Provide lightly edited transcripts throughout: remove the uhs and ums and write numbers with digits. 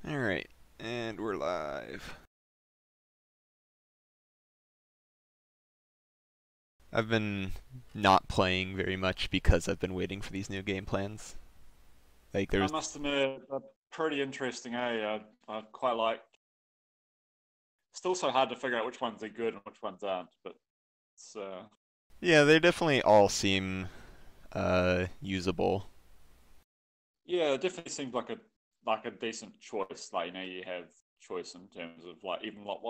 Alright, and we're live. I've been not playing very much because I've been waiting for these new game plans. Like, I there's. must admit, pretty interesting, eh? I quite like. Still so hard to figure out which ones are good and which ones aren't, but it's Yeah, they definitely all seem usable. yeah, it definitely seems like a decent choice. Like you have choice in terms of like even what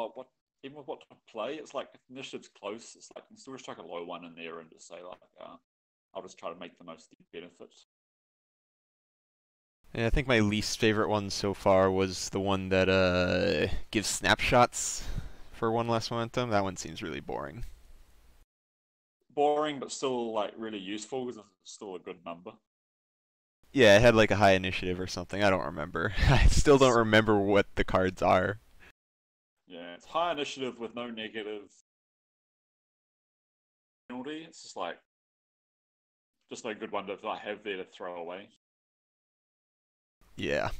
even with what to play. It's like if the initiative's close, it's like you can still just chuck a low one in there and just say like I'll just try to make the most of the benefit. Yeah, I think my least favorite one so far was the one that gives snapshots for one less momentum. That one seems really boring. Boring, but still like really useful because it's still a good number. Yeah, it had like a high initiative or something. I don't remember. I still don't remember what the cards are. Yeah, it's high initiative with no negative penalty. It's just a good one to like, have there to throw away. Yeah.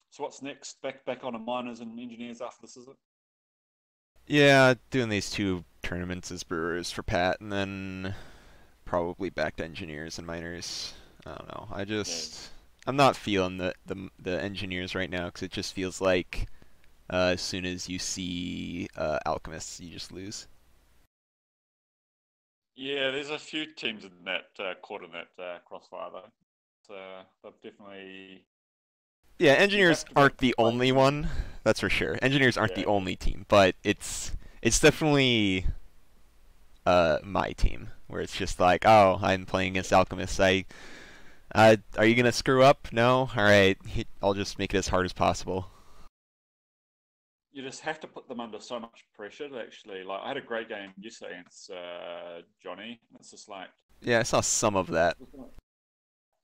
So what's next? Back on a miners and engineers after this, is it? Yeah, doing these two tournaments as Brewers for Pat, and then probably back to engineers and miners. I don't know. Yeah, I'm not feeling the engineers right now because it just feels like as soon as you see alchemists, you just lose. yeah. There's a few teams in that caught in that crossfire though. They've definitely Yeah, you engineers have to be able aren't to the play only them. one. That's for sure. Engineers aren't the Yeah, only team, but it's definitely my team where it's just like, oh, I'm playing against alchemists. Are you gonna screw up? No. All right. I'll just make it as hard as possible. you just have to put them under so much pressure to actually like. I had a great game yesterday against Johnny. It's just like Yeah, I saw some of that.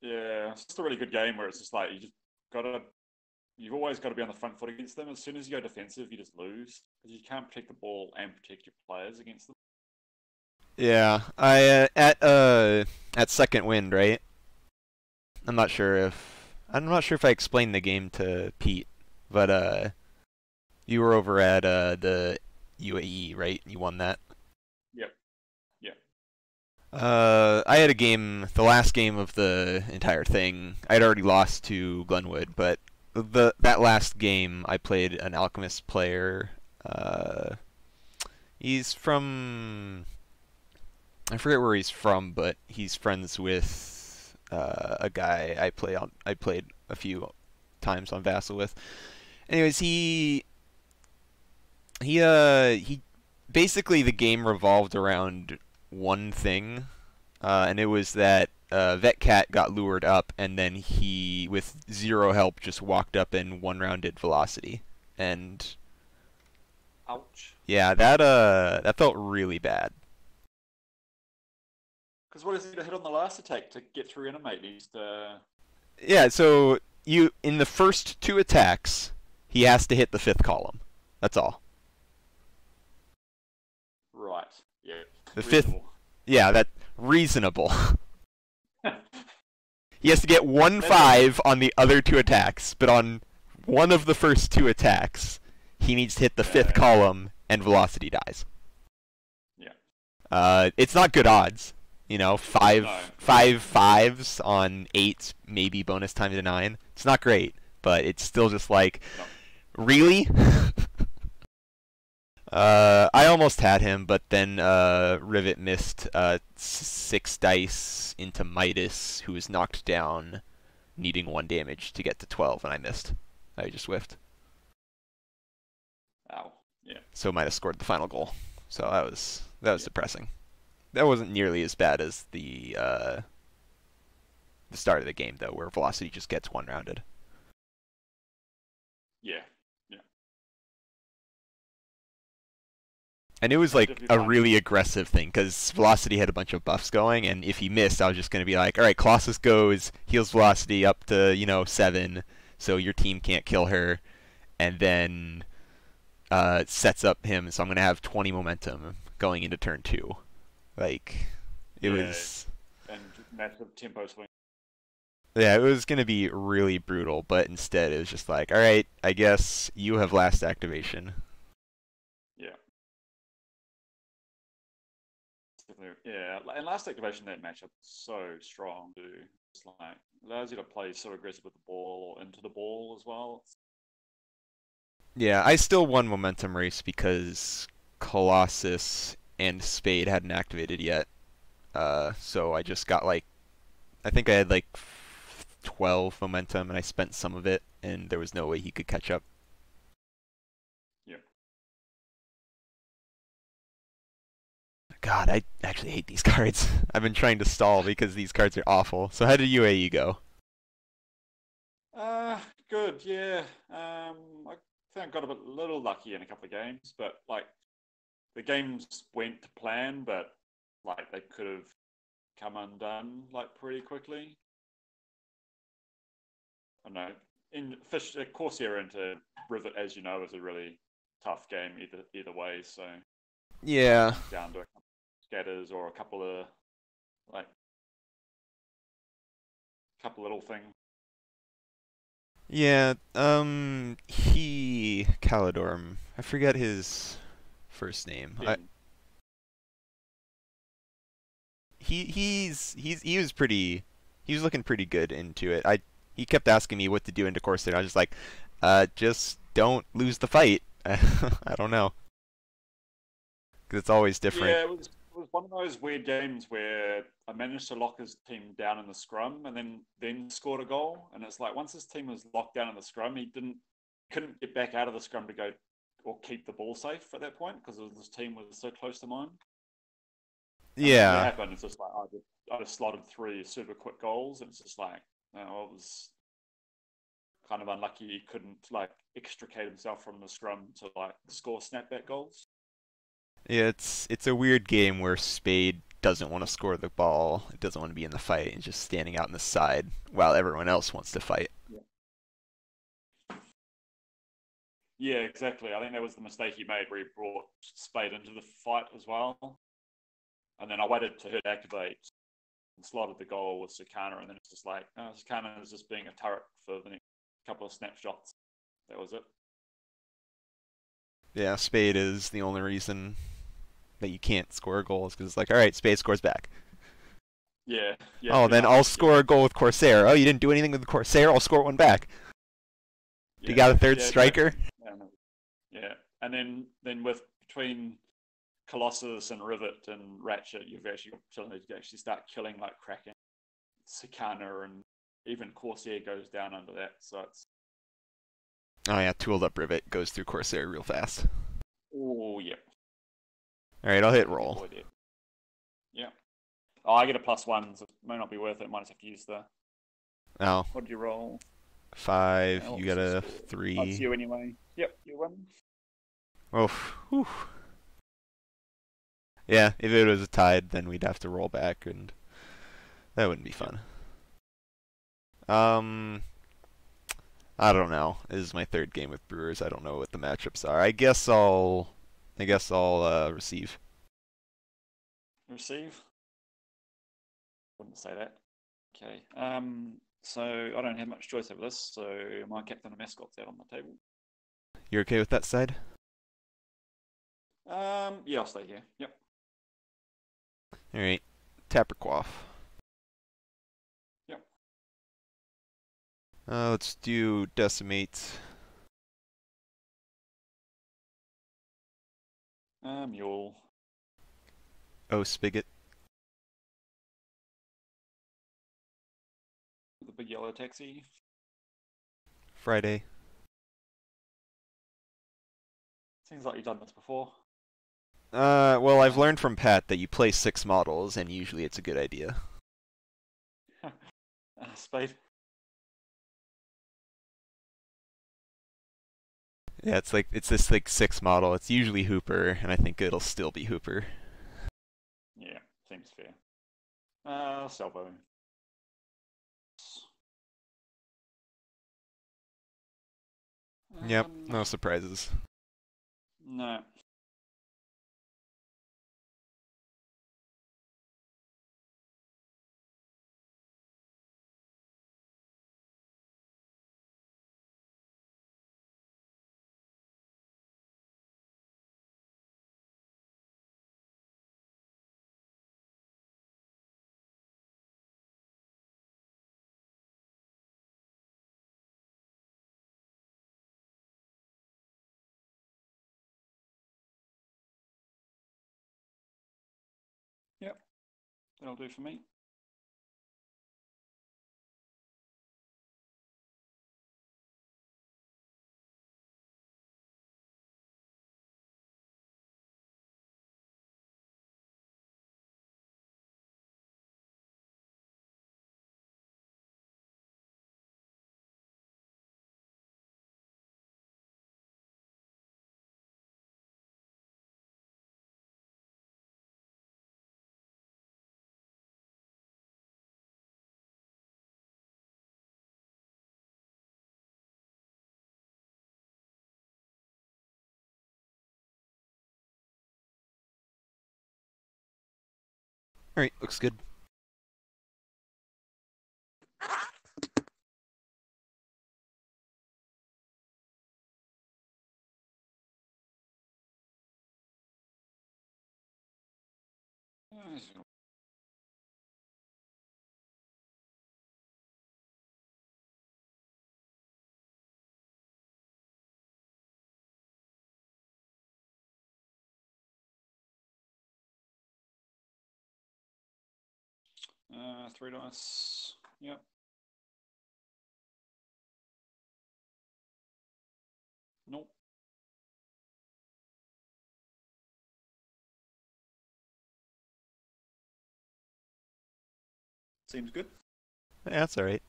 yeah, it's just a really good game where it's just like gotta you've always got to be on the front foot against them. As soon as you go defensive, you just lose because you can't protect the ball and protect your players against them. Yeah, I at second wind, right? I'm not sure if I explained the game to Pete, but you were over at the UAE, right? You won that. Yep, yep. I had a game, the last game of the entire thing. I'd already lost to Glenwood, but that last game I played an alchemist player. Uh, he's from I forget where he's from, but he's friends with a guy I played a few times on Vassal with. Anyways, he basically the game revolved around one thing, and it was that Vet Cat got lured up, and then he, with zero help, just walked up and one rounded Velocity, and Ouch. yeah, that felt really bad. Because what does he hit on the last attack to get through animate? He's Yeah, so you in the first two attacks, he has to hit the fifth column. That's all. right. Yeah, The fifth, reasonable. yeah, that reasonable. He has to get one That is five on the other two attacks, but on one of the first two attacks, he needs to hit the fifth yeah, column and velocity dies. yeah. It's not good odds. You know, No, five fives on eight, maybe bonus time to nine. It's not great, but it's still just like, no. really? I almost had him, but then Rivet missed six dice into Midas, who was knocked down, needing one damage to get to 12, and I missed. I just whiffed. Ow. Yeah, So Midas scored the final goal. So that was yeah, depressing. That wasn't nearly as bad as the start of the game though, where Velocity just gets one rounded. yeah, yeah. And it was I like definitely a find really aggressive thing because Velocity had a bunch of buffs going, and if he missed, I was just going to be like, all right, Colossus goes, heals Velocity up to 7, so your team can't kill her, and then sets up him. So I'm going to have 20 momentum going into turn two. Like, It Yeah, was and massive tempo swing. yeah, it was gonna be really brutal, but instead it was just like, all right, I guess you have last activation. Yeah, definitely. Yeah, and last activation that matchup is so strong too. It's like allows you to play so aggressive with the ball or into the ball as well. Yeah, I still won momentum race because Colossus and Spade hadn't activated yet. So I just got like I think I had like 12 momentum and I spent some of it, and there was no way he could catch up. Yeah. God, I actually hate these cards. I've been trying to stall because these cards are awful. So how did UAE go? Uh, Good. Yeah. I think I got a little lucky in a couple of games, but like the games went to plan, but like they could have come undone like pretty quickly. I don't know. In Fish Corsair into Rivet, as you know, is a really tough game either way. So might Yeah, come down to a couple of scatters or a couple of like couple little things. yeah. He Calidorm. I forget his first name. Then He was pretty. He was looking pretty good into it. He kept asking me what to do into Corsair. I was just like, just don't lose the fight. I don't know, 'cause it's always different. yeah, it was one of those weird games where I managed to lock his team down in the scrum and then scored a goal. And it's like once his team was locked down in the scrum, he couldn't get back out of the scrum to go or keep the ball safe at that point because his team was so close to mine. And then when that Yeah, happened, it's just like I just slotted three super quick goals, and it's just like it was kind of unlucky he couldn't like extricate himself from the scrum to like score snapback goals. yeah. It's a weird game where Spade doesn't want to score the ball. It doesn't want to be in the fight, and just standing out in the side while everyone else wants to fight. Yeah. Yeah, exactly. I think that was the mistake he made where he brought Spade into the fight as well. And then I waited to her to activate and slotted the goal with Sakana, and then it's just like, Sakana is just being a turret for the next couple of snapshots. That was it. Yeah, Spade is the only reason that you can't score goals because it's like, all right, Spade scores back. Yeah, yeah, Oh, pretty then I'll much. Yeah, score a goal with Corsair. Oh, you didn't do anything with the Corsair? I'll score one back. You yeah, got a third yeah, exactly. striker? Yeah, no, yeah. And then with between Colossus and Rivet and Ratchet, you've actually got ability to actually start killing like Kraken, Sakana, and even Corsair goes down under that. So it's Oh yeah, tooled up rivet goes through Corsair real fast. oh yeah, All right, I'll hit pretty good roll. boy there. Yeah. Oh, I get a +1, so it may not be worth it. Might just have to use the. Oh, What did you roll? 5. What You was got your a score? Oh, it's 3. you anyway. Yep, you won. Oh, whew. Yeah, if it was a tied, then we'd have to roll back, and that wouldn't be Yep. fun. Um, I don't know. This is my third game with Brewers. I don't know what the matchups are. I guess I'll receive. Receive. Wouldn't say that. Okay. So I don't have much choice over this. So my captain and mascot's out on the table. You're okay with that side? Yeah, I'll stay here. Yep. All right, tap or quaff. Yep. Let's do decimate. Mule. Oh, spigot. The big yellow taxi. Friday. Seems like you've done this before. Well, I've Um, learned from Pat that you play 6 models, and usually it's a good idea. Spade. Yeah, it's this like 6 model. It's usually Hooper, and I think it'll still be Hooper. Yeah, seems fair. Salvo. Yep, Um, no surprises. no. That'll do for me. All right, looks good. Uh, 3 dice. Yep. Nope. Seems good. Yeah, that's all right.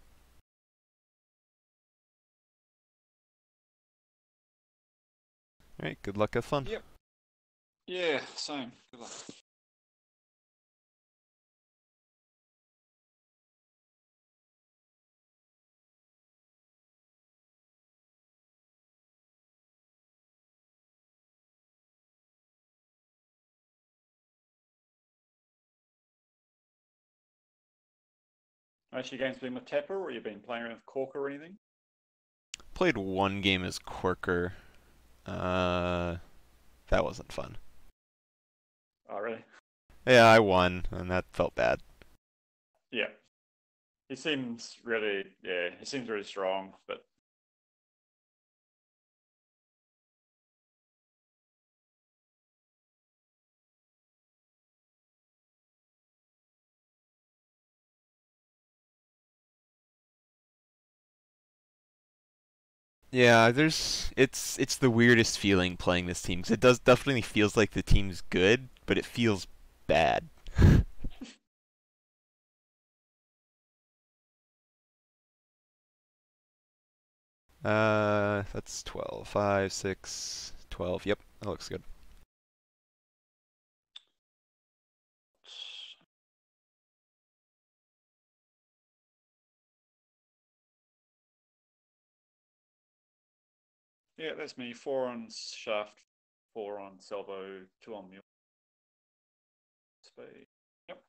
All right, good luck, have fun. Yep. Yeah, same. Good luck. Most of your games been with Tapper, or you've been playing around with Corker or anything? Played one game as Corker. Uh, that wasn't fun. Oh, really? Yeah, I won, and that felt bad. Yeah. He seems really, yeah, he seems really strong, but Yeah, it's the weirdest feeling playing this team because it does definitely feels like the team's good, but it feels bad. That's 12. 5, 6, 12. Yep, that looks good. yeah, that's me. 4 on Shaft, 4 on Salvo, 2 on Mule Speed. Yep.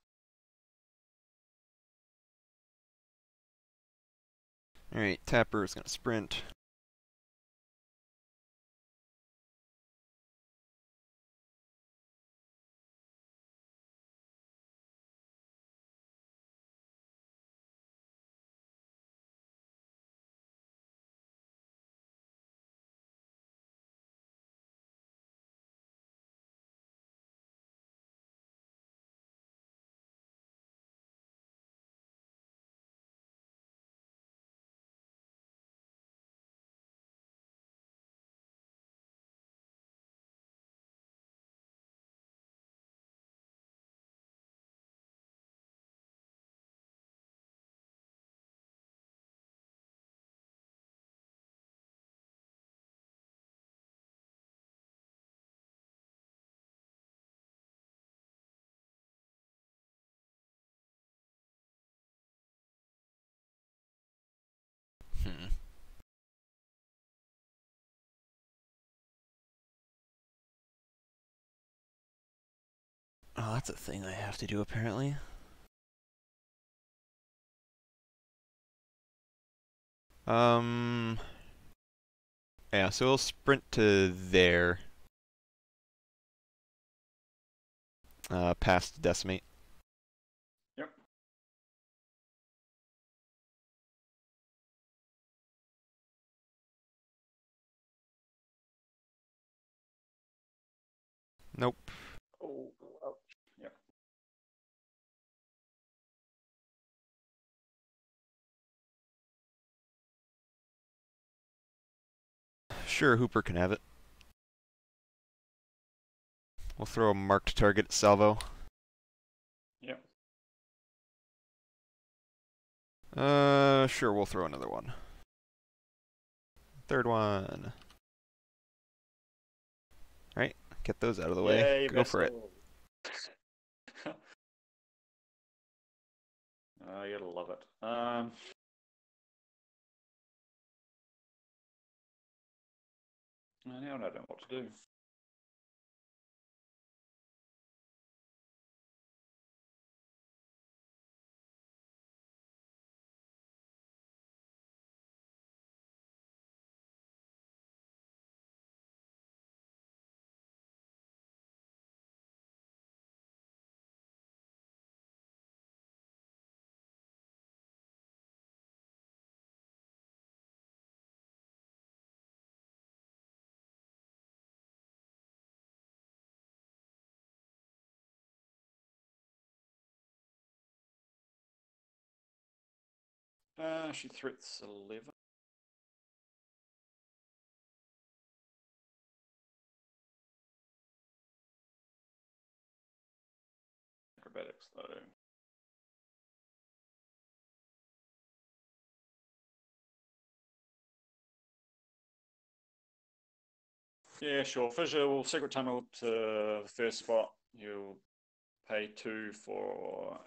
All right, Tapper is gonna sprint. Hmm. Oh, that's a thing I have to do apparently. Um, yeah, so we'll sprint to there, past decimate. Yep. Nope. Oh, ouch. Yep. Sure, Hooper can have it. We'll throw a marked target at Salvo. Yep. Sure, we'll throw another one. Third one. Right, get those out of the way. Yay, Go for it. vessel. Oh, you gotta love it. Now I don't know what to do. She threats 11. Acrobatics, though. Yeah, sure. Fissure will secret tunnel to the first spot. You'll pay 2 for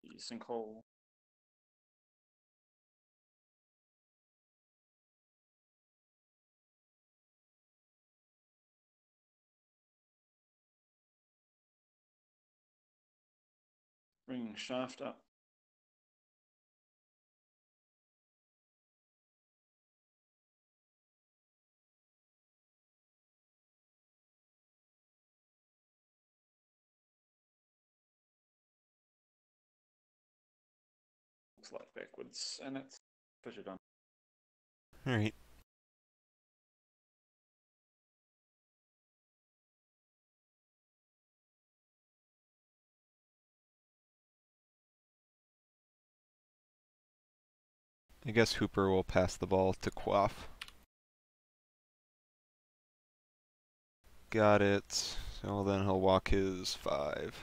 the sinkhole. Bring shaft up. Looks like backwards, and it's fissure done. Alright. I guess Hooper will pass the ball to Quaff. Got it. So then he'll walk his 5.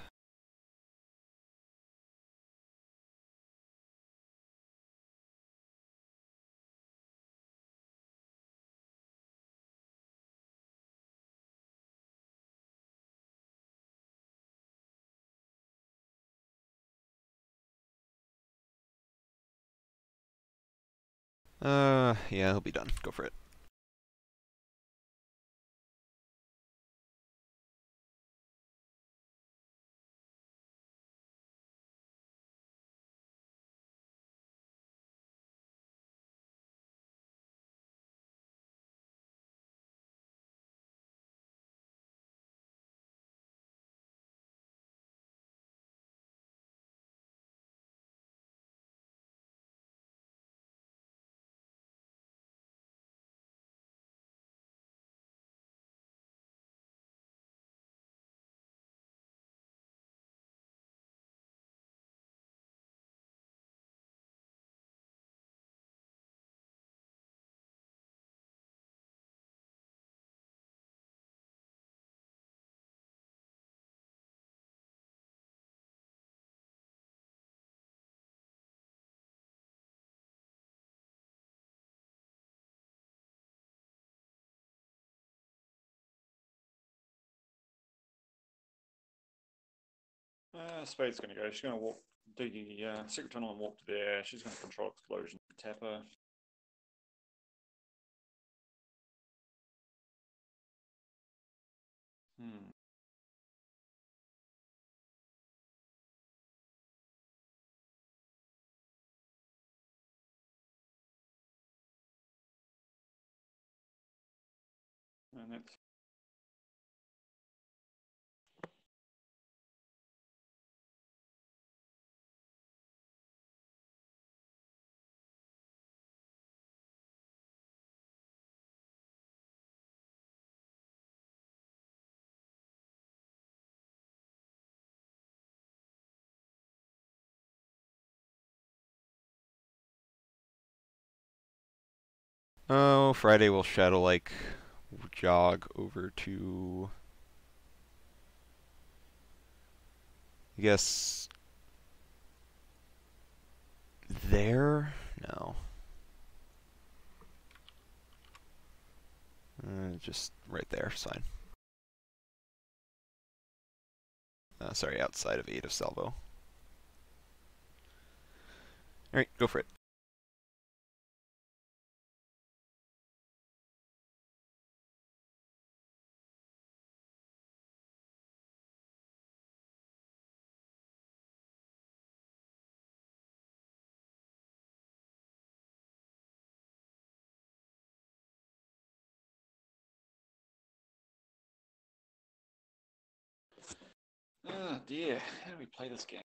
Yeah, he'll be done. Go for it. Spade's going to go. She's going to walk, do the secret tunnel and walk to there. She's going to control explosion. Tap her. Hmm. And that's Oh, Friday we'll shadow like jog over to, I guess, there? No. Just right there, it's fine. Sorry, outside of 8 of Salvo. Alright, go for it. Oh dear, how do we play this game?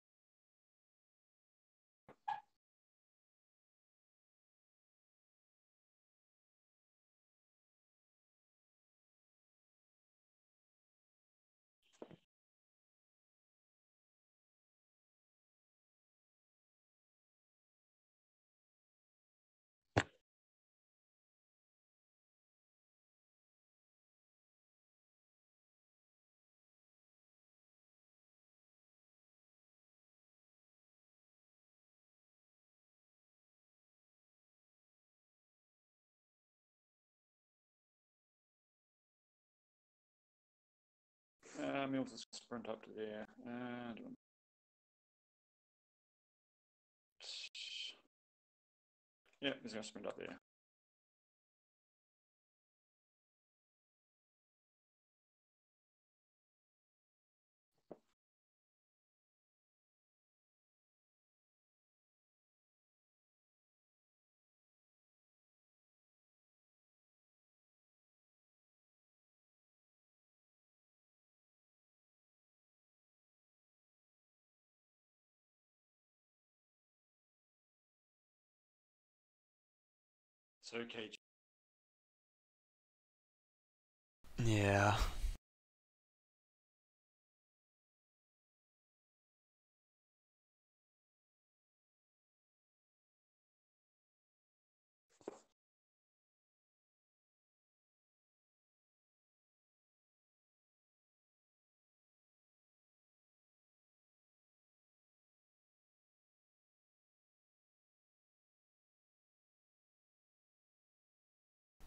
Mills is sprint up to there. Yeah, he's going to sprint up there. It's okay. Yeah.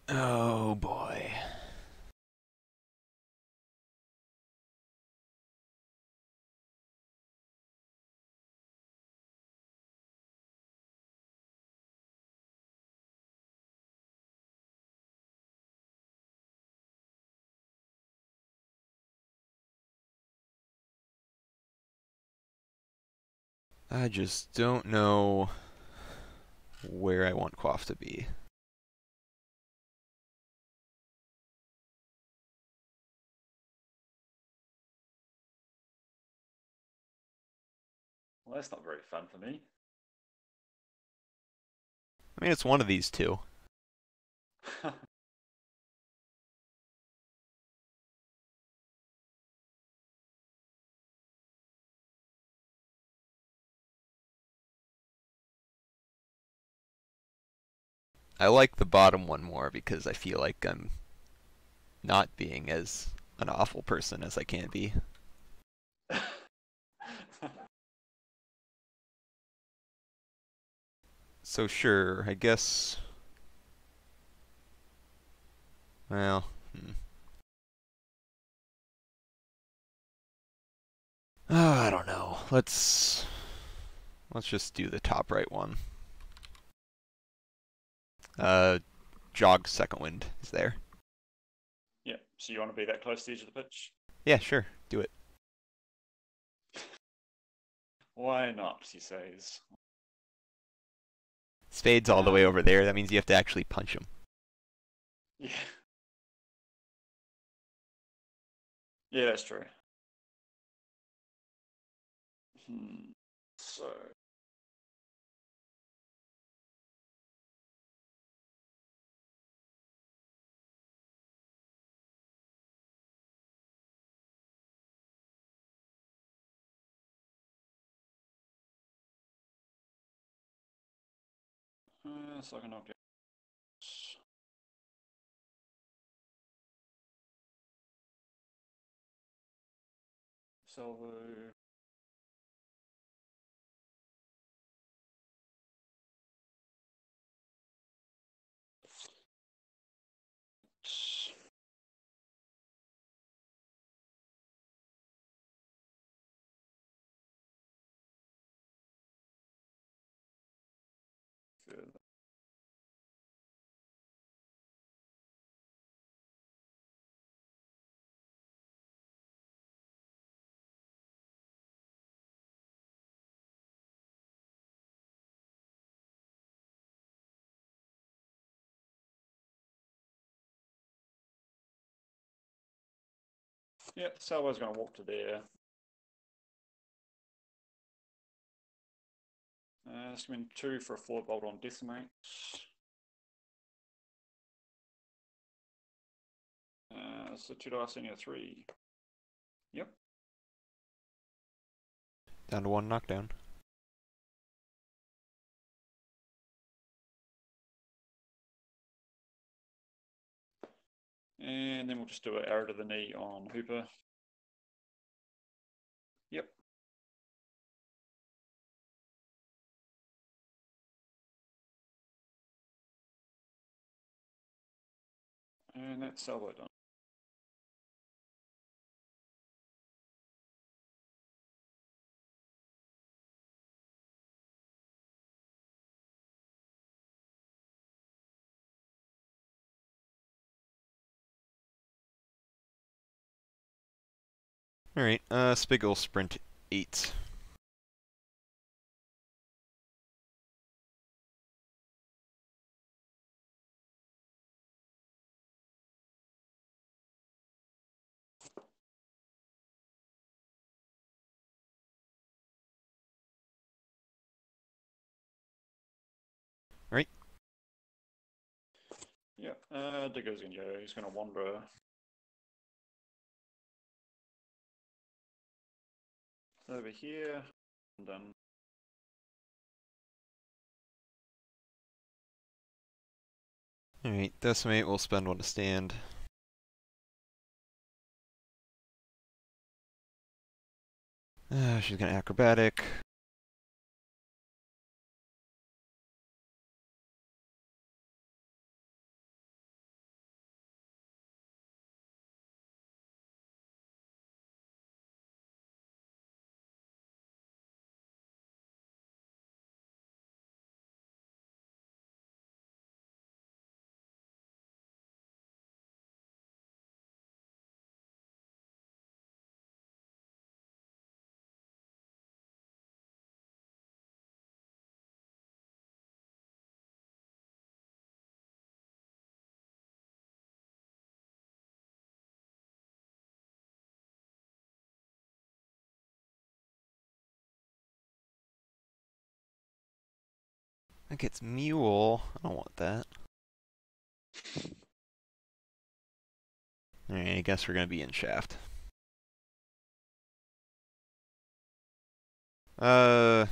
Oh boy. I just don't know where I want Quaff to be. Well, that's not very fun for me. I mean, it's one of these two. I like the bottom one more because I feel like I'm not being as an awful person as I can be. So sure, I guess. Well, I don't know. Let's just do the top right one. Uh, Jog second wind is there. Yeah, so you want to be that close to the edge of the pitch? Yeah, sure, do it. Why not, he says. Spade's all the way over there. That means you have to actually punch him. Yeah. Yeah, that's true. So, so I can knock out. Salvo. Yeah, Salvo's going to walk to there. Swing 2 for a forward bolt on Decimate. So 2 dice in a 3. Yep. Down to 1 knockdown. And then we'll just do an arrow to the knee on Hooper. Yep. And that's Salvo done. Alright, Spiggle sprint 8. Right? Yep. Digger's going to go. He's going to wander. Over here. And then. Alright, Decimate will spend 1 to stand. She's gonna acrobatic. That gets Mule. I don't want that. Alright, I guess we're gonna be in Shaft. Uh,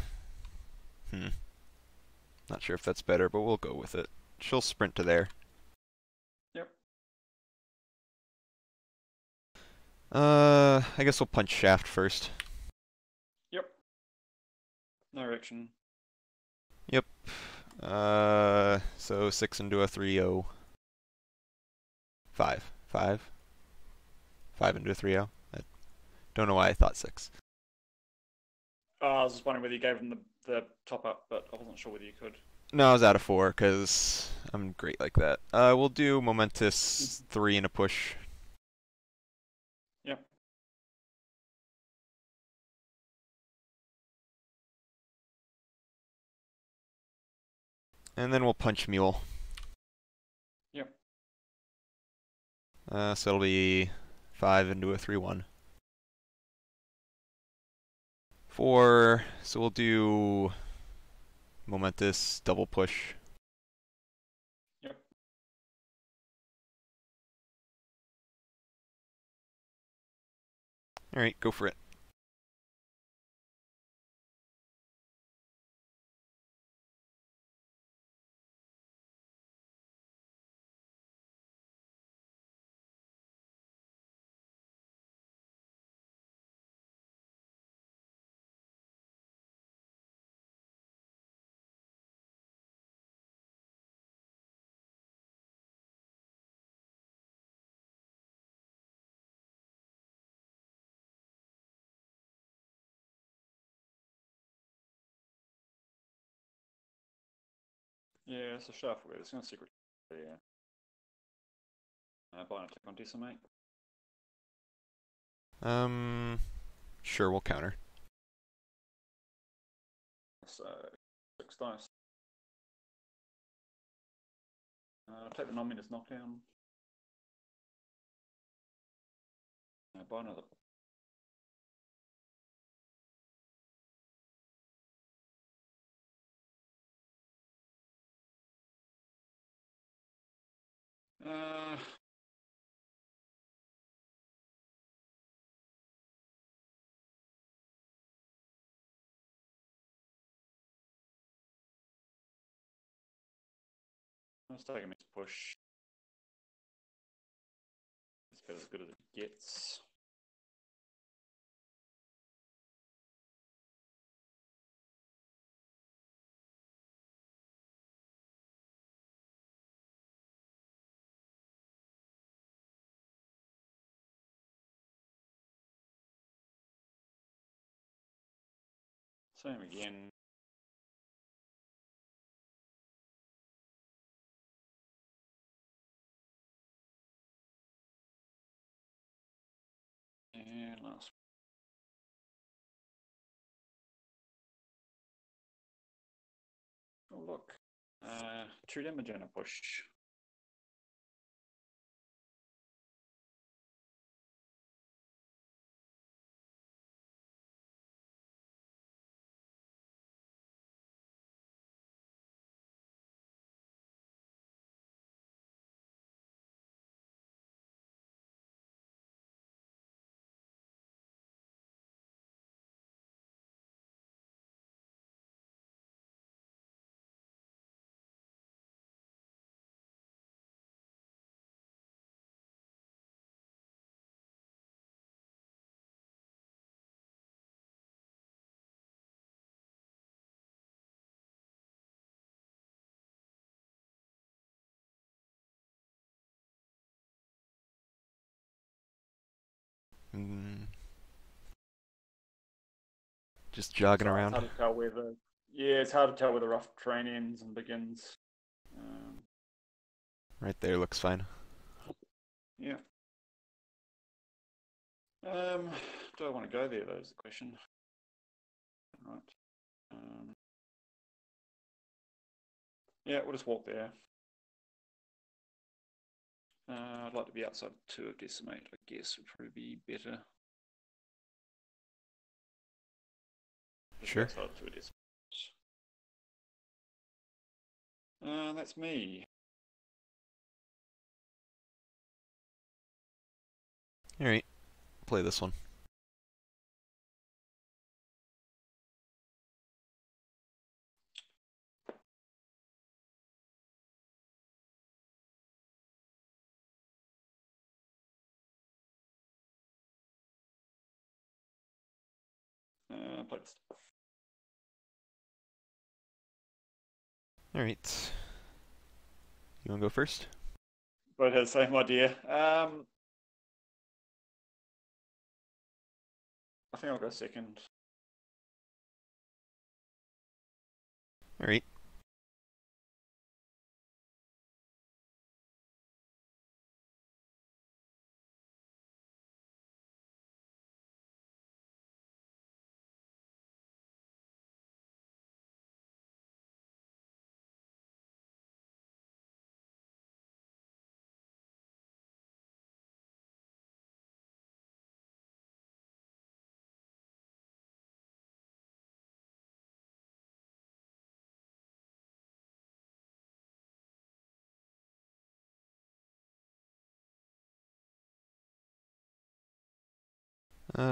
Not sure if that's better, but we'll go with it. She'll sprint to there. Yep. I guess we'll punch Shaft first. Yep. No reaction. Yep. So 6 into a 3-0. 5. 5? 5 into a 3-0. I don't know why I thought 6. I was just wondering whether you gave him the top up, but I wasn't sure whether you could. No, I was out of 4 because I'm great like that. We'll do Momentous 3 and a push. Yep. And then we'll punch Mule. Yep. So it'll be 5 into a 3-1. 4, so we'll do Momentous double push. Yep. Alright, go for it. Yeah, it's a shuffle. It's going to secret. Yeah. Buy an attack on decimate. Um, sure, we'll counter. So 6 dice. Take the non-menace knockdown. Buy another. Uh, let's take a mixed push. It's about as good as it gets. Same again. And last. Oh look. 2 damage and a push. Mm, just jogging Sorry, it's around. hard to tell where the it's hard to tell where the rough terrain ends and begins. Um, Right there looks fine. yeah. Do I want to go there? Though is the question. Right. Um, yeah, we'll just walk there. I'd like to be outside 2 of decimate. I guess would probably be better. Just Sure. outside 2 of decimate. That's me. All right, play this one. Play this. All right. You want to go first? But had the same idea. I think I'll go second. All right.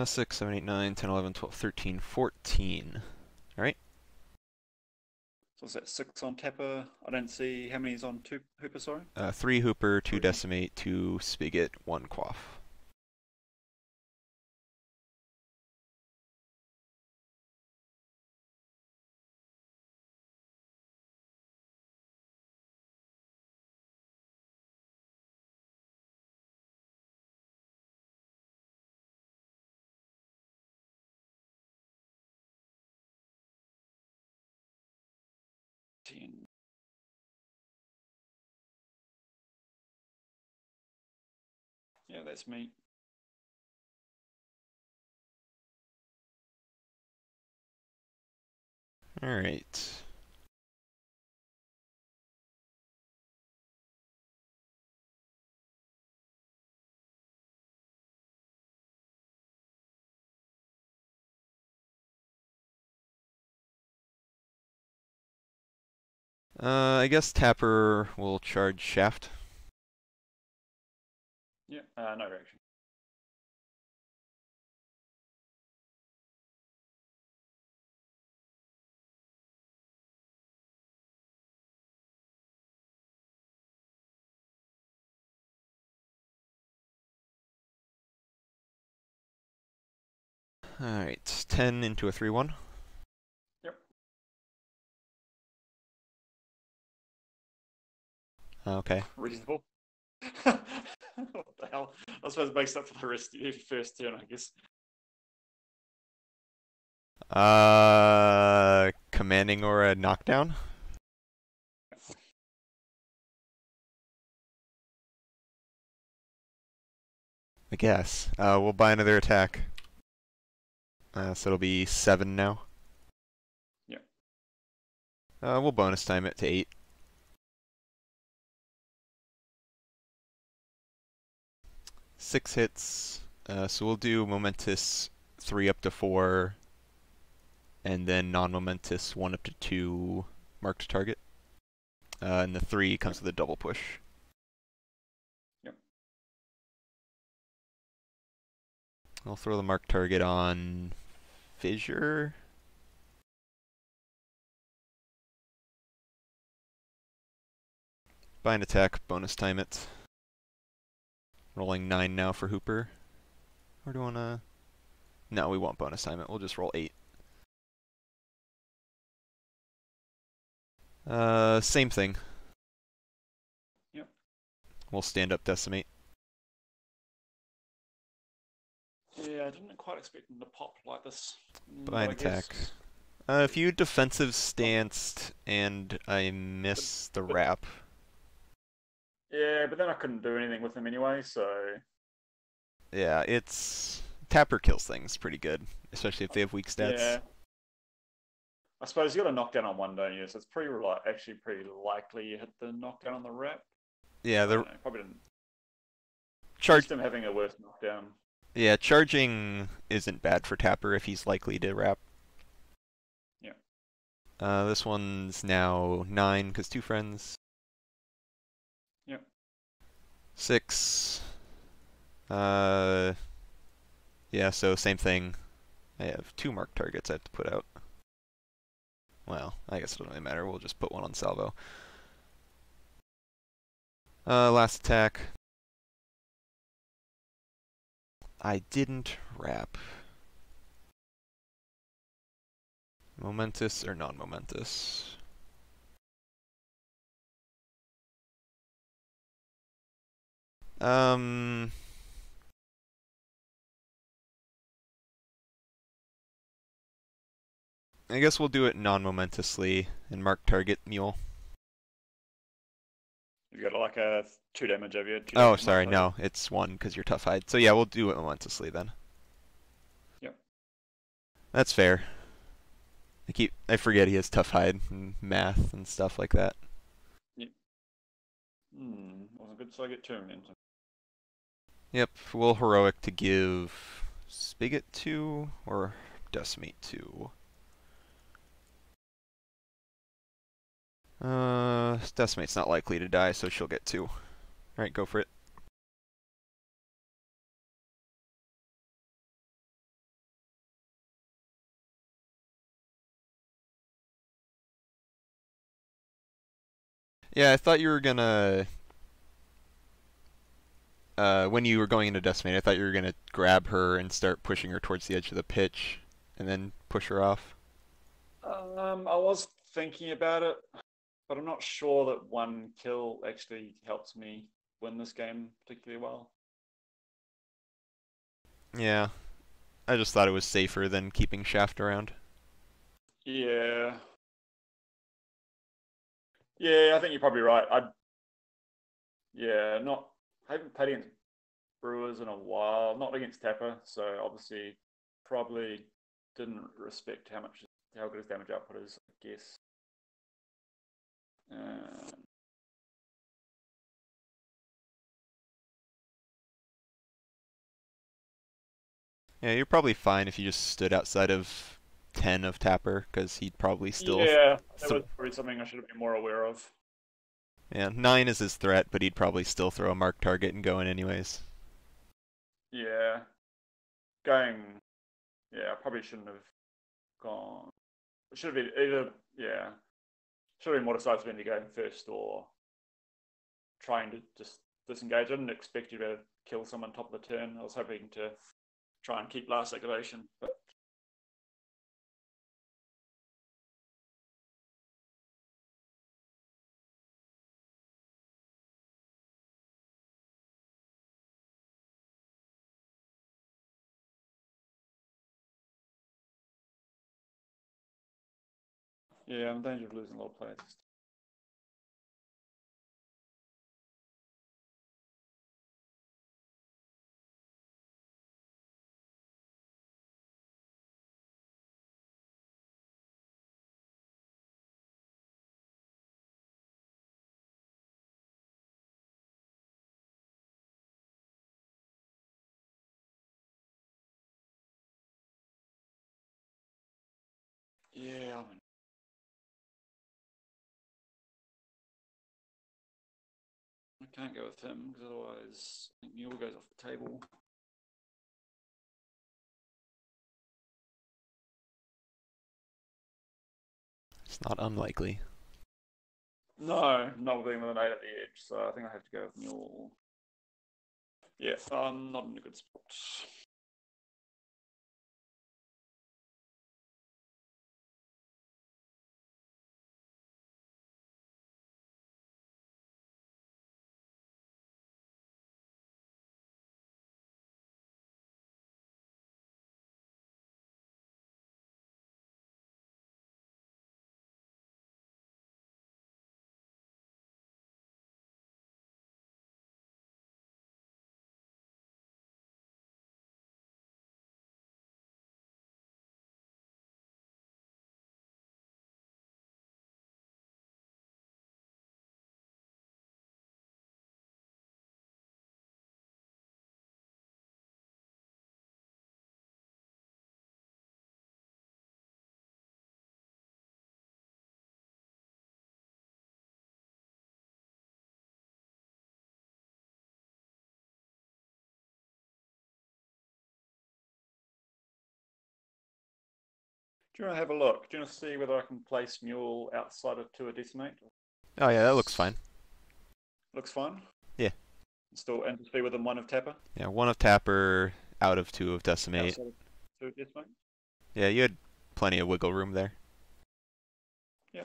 Six, seven, eight, nine, 10, 11, 12, 13, 14. All right. So is that 6 on Tapper? I don't see how many's on Hooper, sorry? 3 Hooper, 2 3. Decimate, 2 Spigot, 1 Quaff. Yeah, that's me. All right. I guess Tapper will charge Shaft. Yeah, no reaction. All right. 10 into a 3/1. Yep. Okay. Reasonable. What the hell? I suppose it makes up for the rest of your first turn, I guess. Commanding or a knockdown? I guess. We'll buy another attack. So it'll be 7 now. Yeah. We'll bonus time it to 8. Six hits. So we'll do momentous 3 up to 4, and then non-momentous 1 up to 2 marked target. And the 3 comes with a double push. Yep. I'll throw the marked target on Fissure. Buy an attack, bonus time it. Rolling 9 now for Hooper. Or do we want to... No, we won't bonus time it. We'll just roll 8. Same thing. Yep. We'll stand up decimate. Yeah, I didn't quite expect them to pop like this. Buy But an I guess. attack. If you defensive stanced and I But, miss the but wrap. yeah, but then I couldn't do anything with them anyway, so. Yeah, it's... Tapper kills things pretty good, especially if they have weak stats. Yeah. I suppose you got a knockdown on one, don't you? So it's pretty actually pretty likely you hit the knockdown on the wrap. Yeah, I the don't know, probably didn't. charge. Just him having a worse knockdown. Yeah, charging isn't bad for Tapper if he's likely to wrap. Yeah. This one's now 9 because 2 friends. Yeah. 6. Uh, yeah, so same thing. I have 2 marked targets I have to put out. Well, I guess it doesn't really matter. We'll just put one on salvo. Last attack. I didn't wrap. Momentous or non-momentous? Um, I guess we'll do it non-momentously and mark target mule. You've got like a 2 damage of you. Two Oh, damage mark sorry, target. no, it's 1 because you're tough hide. So yeah, we'll do it momentously then. Yep. That's fair. I forget he has tough hide and math and stuff like that. Yep. Wasn't good, so I get 2 into. Yep, we'll heroic to give Spigot 2 or Decimate 2. Decimate's not likely to die, so she'll get 2. Alright, go for it. Yeah, I thought you were gonna... when you were going into Decimate, I thought you were gonna grab her and start pushing her towards the edge of the pitch, and then push her off. I was thinking about it, but I'm not sure that one kill actually helps me win this game particularly well. Yeah, I just thought it was safer than keeping Shaft around. Yeah. Yeah, I think you're probably right. I haven't played against Brewers in a while, not against Tapper, so obviously probably didn't respect how good his damage output is, I guess. Uh, Yeah, you're probably fine if you just stood outside of 10 of Tapper, because he'd probably still. yeah, that was probably something I should have been more aware of. Yeah, 9 is his threat, but he'd probably still throw a marked target and go in anyways. Yeah, going. Yeah, I probably shouldn't have gone. It should have been either. Yeah, should have been more decisive into going first or trying to just disengage. I didn't expect you to kill someone top of the turn. I was hoping to try and keep last activation, but yeah, I'm in danger of losing a lot of players. Yeah, I can't go with him because otherwise I think Mule goes off the table. It's not unlikely. No, not being with an 8 at the edge, so I think I have to go with Mule. Yeah, I'm not in a good spot. Do you want to have a look? Do you want to see whether I can place Mule outside of 2 a decimate? Oh yeah, that looks fine. Looks fine. Yeah. Still, and just be within 1 of Tapper Yeah, 1 of Tapper, out of 2 of Decimate. outside of 2 a decimate. Yeah, you had plenty of wiggle room there. Yeah,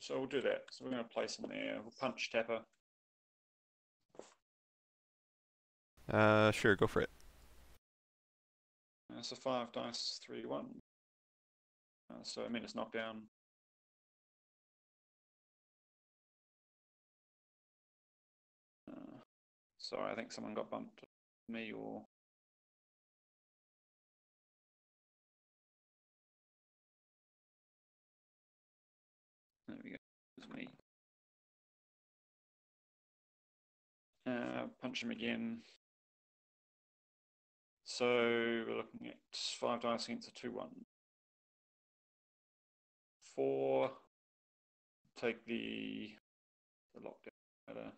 so we'll do that. So we're going to place him there. We'll punch Tapper. Sure, go for it. So 5 dice, 3, 1. So I mean it's knockdown. Sorry, I think someone got bumped. Me or there we go. It was me. Punch him again. So we're looking at 5 dice against a 2-1. 4. Take the lockdown.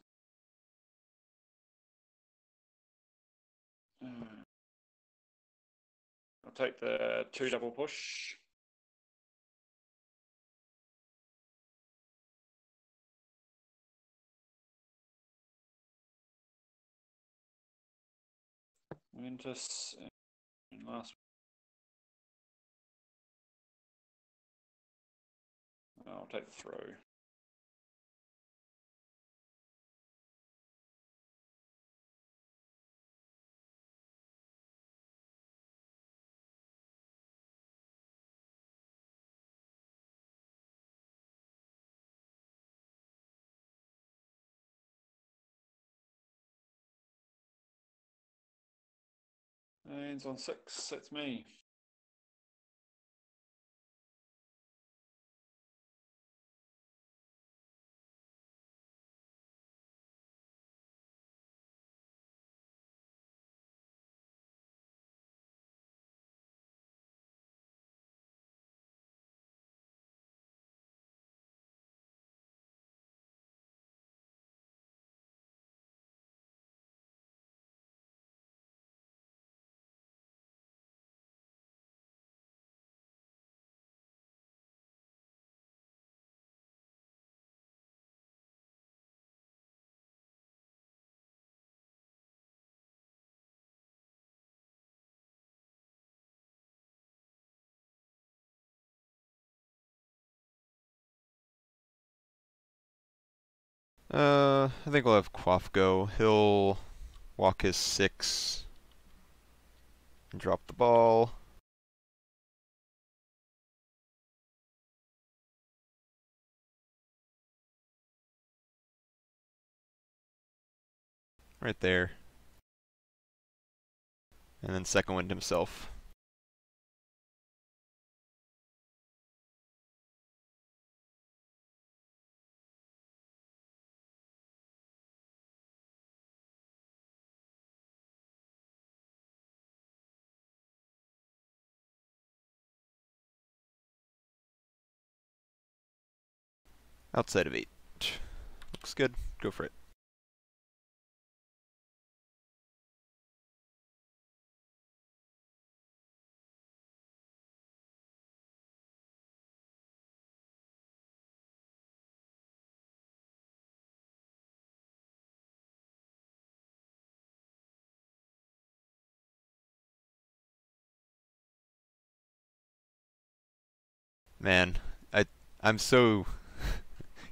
I'll take the 2 double push. Ventus and last. I'll take the throw. Lane's on 6. That's me. I think we'll have Quaff go. He'll walk his 6 and drop the ball. Right there. And then second wind himself. Outside of 8. Looks good. Go for it. Man, I I'm so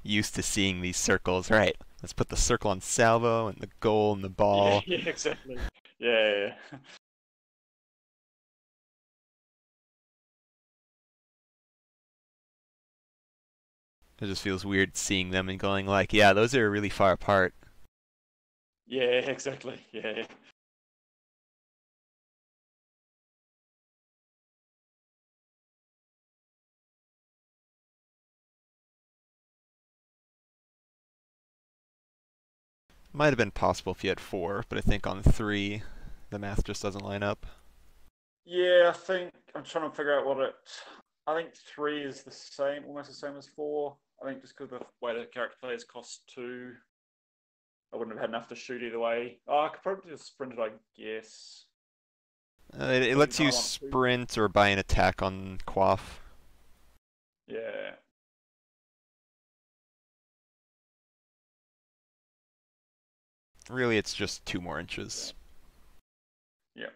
used to seeing these circles. Right. Let's put the circle on salvo and the goal and the Yeah, ball. yeah, exactly. Yeah, yeah. It just feels weird seeing them and going like, yeah, those are really far apart. Yeah, exactly. Yeah. Might have been possible if you had 4, but I think on 3, the math just doesn't line up. Yeah, I think I'm trying to figure out what it. I think 3 is the same, almost the same as 4. I think just because the way the character plays costs 2, I wouldn't have had enough to shoot either way. Oh, I could probably just sprint it, I guess. It So you lets kind you of want 2. sprint or buy an attack on Quaff. Yeah, Really, it's just 2 more inches. yeah.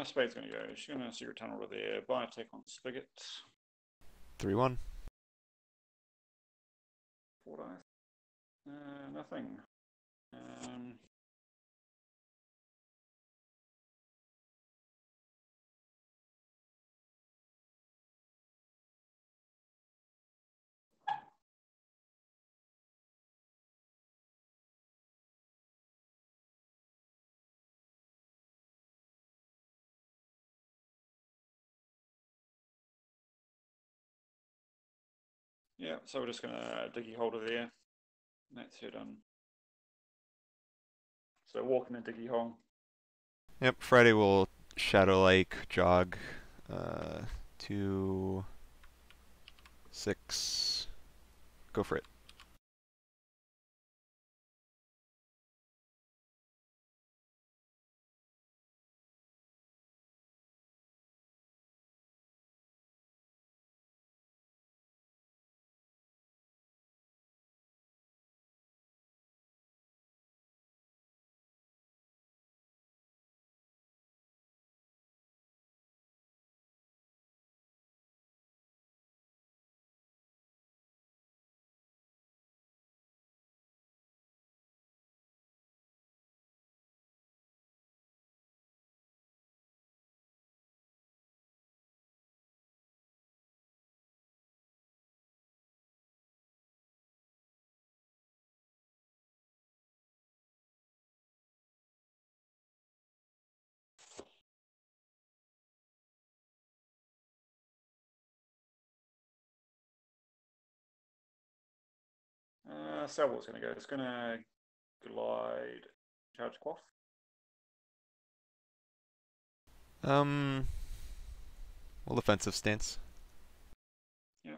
Spade's gonna go. She's gonna secret tunnel over there. Buy a take on Spigot. 3-1. 4 dice. Nothing. Um, yeah, so we're just gonna diggy holder there. That's her done. So walk in a diggy hole. Yep, Friday will Shadow Lake, jog, uh, 2, 6. Go for it. Salvor's going to go. It's going to glide, charge quaff. Well, defensive stance. Yeah.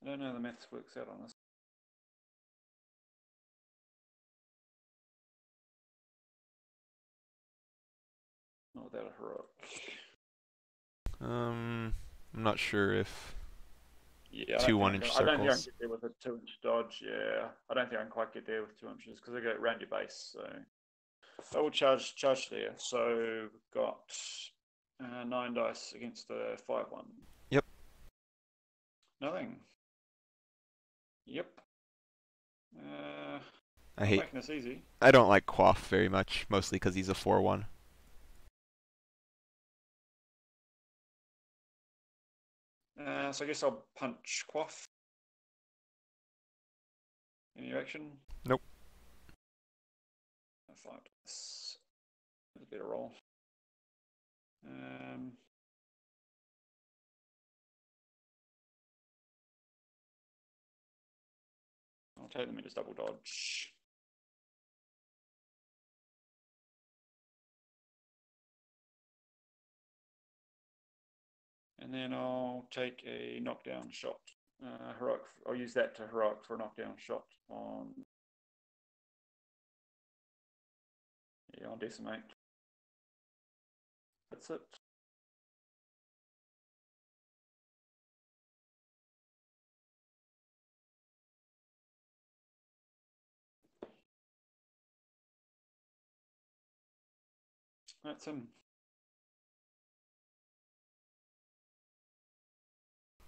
I don't know how the maths works out on this. Not without a heroic. I'm not sure if Yeah, two 1 inch I don't think I can circles. get there with a 2 inch dodge. Yeah, I don't think I can quite get there with 2 inches because they go around your base. So I will charge there. So we've got 9 dice against the 5-1. Yep. Nothing. Yep. I Not hate. making this easy. I don't like Quaff very much, mostly because he's a 4/1. So I guess I'll punch quaff. Any action? Nope. 5 dice. That's a better roll. I'll take them in as double dodge. And then I'll take a knockdown shot. Heroic. I'll use that to heroic for a knockdown shot on. Yeah, on decimate. That's it. That's him.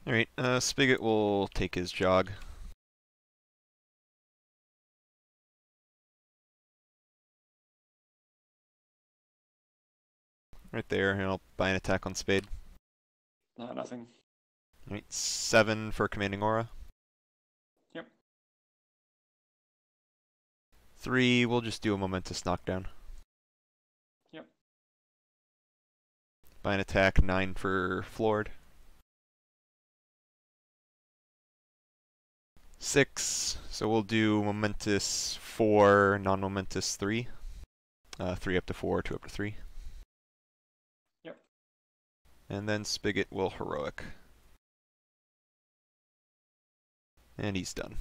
Alright, Spigot will take his jog. Right there, and I'll buy an attack on Spade. Nothing. Alright, 7 for Commanding Aura. Yep. 3, we'll just do a momentous knockdown. Yep. Buy an attack, 9 for Floored. 6, so we'll do momentous 4, non-momentous 3. 3 up to 4, 2 up to 3. Yep. And then Spigot will heroic. And he's done.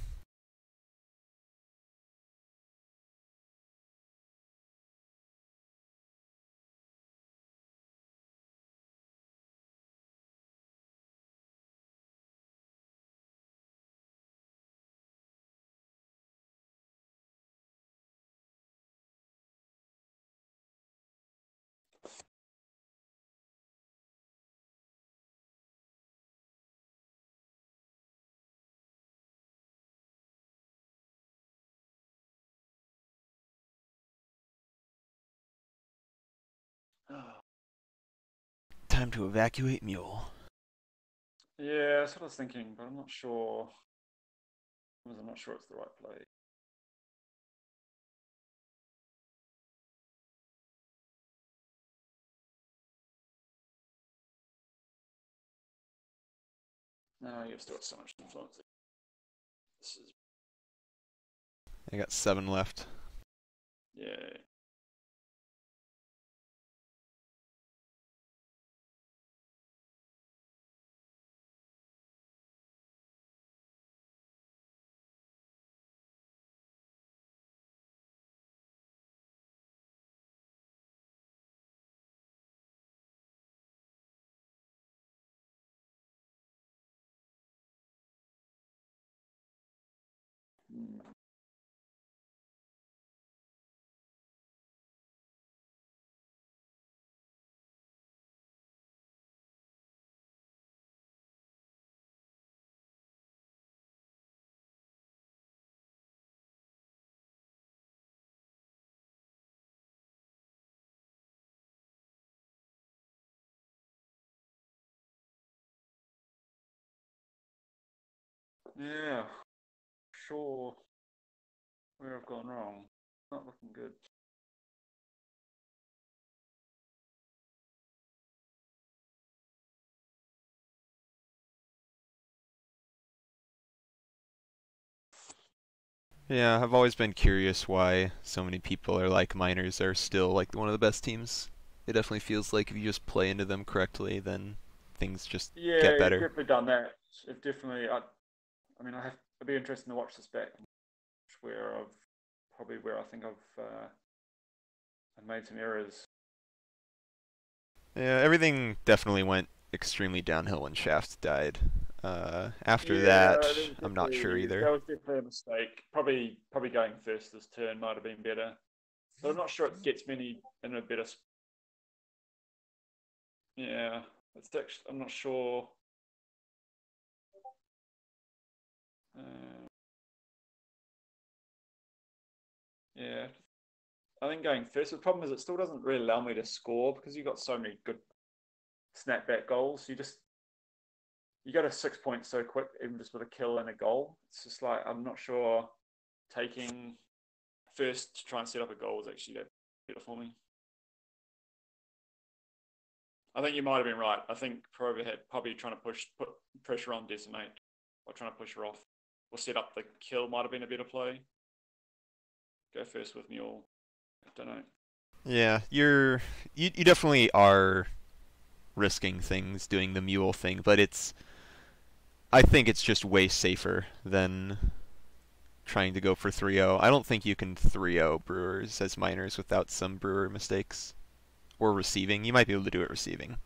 Time to evacuate Mule. Yeah, that's what I was thinking, but I'm not sure. I'm not sure it's the right play. No, you've still got so much influence. This is I got 7 left. yeah. Hmm. Yeah, sure. Where I've gone wrong. Not looking good. Yeah, I've always been curious why so many people are like Miners are still like one of the best teams. It definitely feels like if you just play into them correctly, then things just Yeah, get you've better. definitely done that. It's definitely. I mean, It'd be interesting to watch this back. Where I've probably where I think I've made some errors. Yeah, everything definitely went extremely downhill when Shaft died. After that, Yeah, I'm not sure that either. was definitely a mistake. Probably going first this turn might have been better, but I'm not sure it gets me in a better. Yeah, it's actually I'm not sure. Uh, yeah, I think going first. The problem is it still doesn't really allow me to score because you've got so many good snapback goals. You go to 6 points so quick, even just with a kill and a goal. It's just like I'm not sure taking first to try and set up a goal is actually that better for me. I think you might have been right. I think Prover had probably trying to put pressure on Decimate or trying to push her off or set up the kill might have been a better play. Go first with Mule. I don't know. Yeah, you definitely are risking things doing the mule thing, but I think it's just way safer than trying to go for 3-0. I don't think you can 3-0 Brewers as Miners without some Brewer mistakes. Or receiving. You might be able to do it receiving.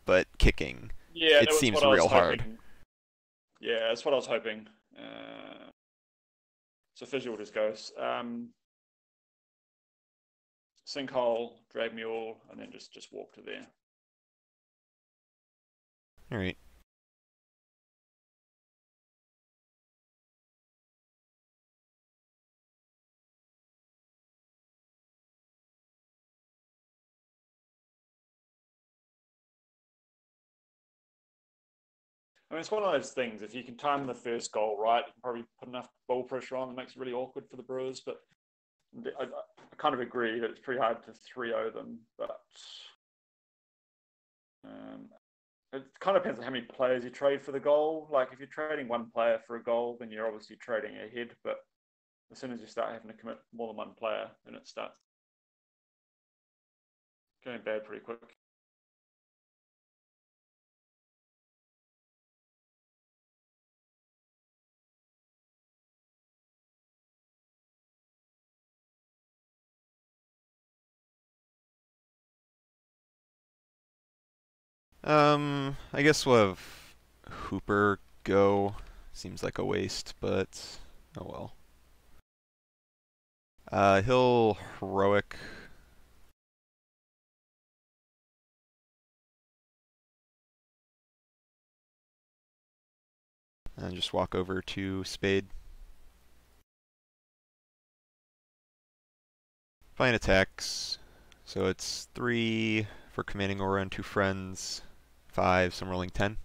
But kicking, Yeah, it that was seems what I was real hard. hoping. Yeah, that's what I was hoping. So Fissure just goes sinkhole, drag mule, and then just walk to there. Alright. I mean, it's one of those things. If you can time the first goal right, you can probably put enough ball pressure on. It makes it really awkward for the Brewers. But I kind of agree that it's pretty hard to 3-0 them. But um, it kind of depends on how many players you trade for the goal. Like if you're trading one player for a goal, then you're obviously trading ahead. But as soon as you start having to commit more than one player, then it starts going bad pretty quick. I guess we'll have Hooper go. Seems like a waste, but oh well. He'll heroic and just walk over to Spade. Fine attacks. So it's 3 for commanding aura and 2 friends. 5, so I'm rolling 10.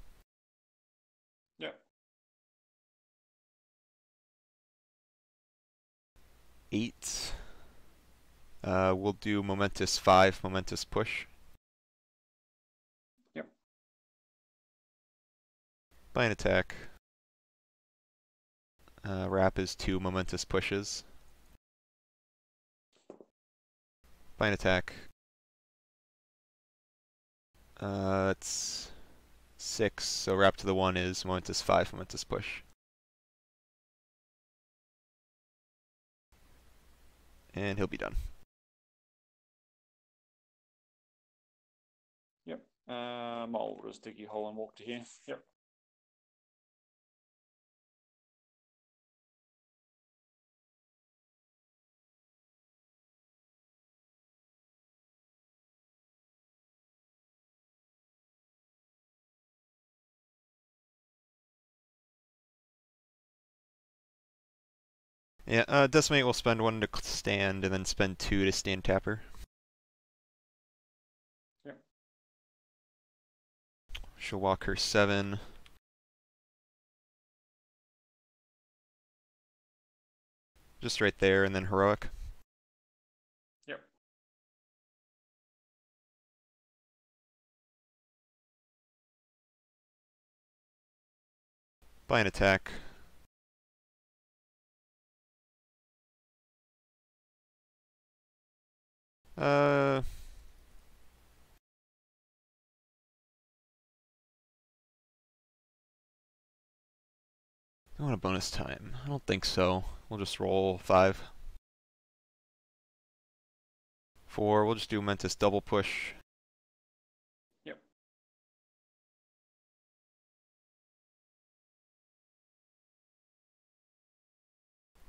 Yeah. 8. We'll do momentous 5, momentous push. Yep. Fine attack. Wrap is 2 momentous pushes. Fine attack. It's 6, so wrap to the 1 is momentous 5, momentous push. And he'll be done. Yep. I'll just dig your hole and walk to here. Yep. Yeah, Decimate will spend 1 to stand and then spend 2 to stand tapper. Yep. She'll walk her 7. Just right there, and then heroic. Yep. Buy an attack. Uh, I want a bonus time. I don't think so. We'll just roll 5. 4. We'll just do Mentis double push. Yep.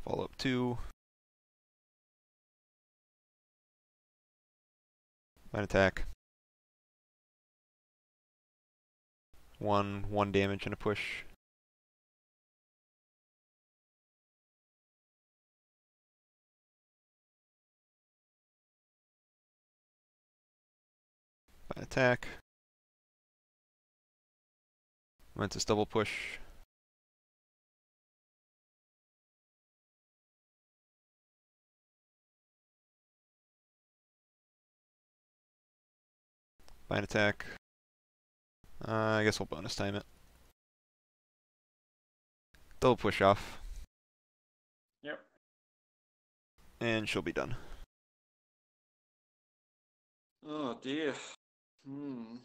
Follow up 2. Buy an attack. 1 damage and a push. Buy an attack. Mentis double push. Buy an attack. I guess we'll bonus time it. Double push off. Yep. And she'll be done. Oh dear. Hmm.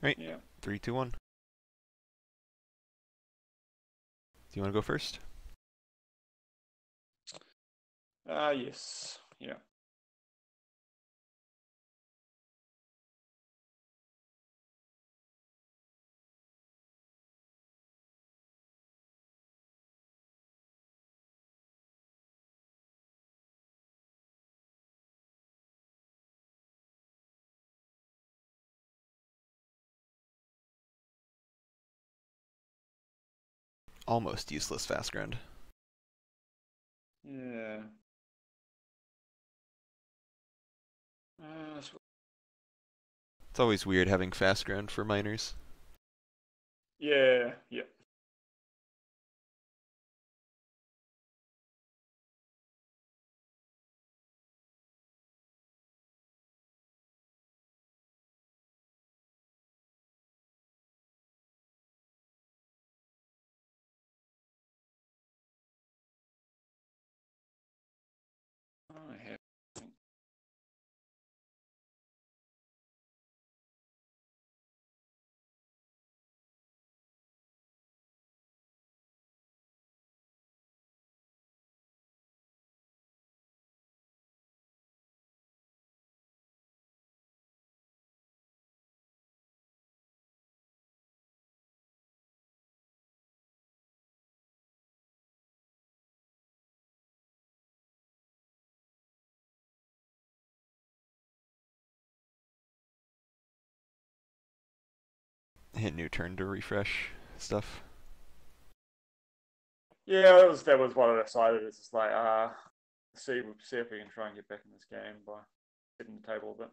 Right. Yeah. 3, 2, 1. Do you want to go first? Yes. Yeah. Almost useless fast ground. Yeah. So, It's always weird having fast ground for miners. yeah. Yeah. I have. Hit new turn to refresh stuff. Yeah, that was what I decided. It's just like see if we can try and get back in this game by hitting the table a bit.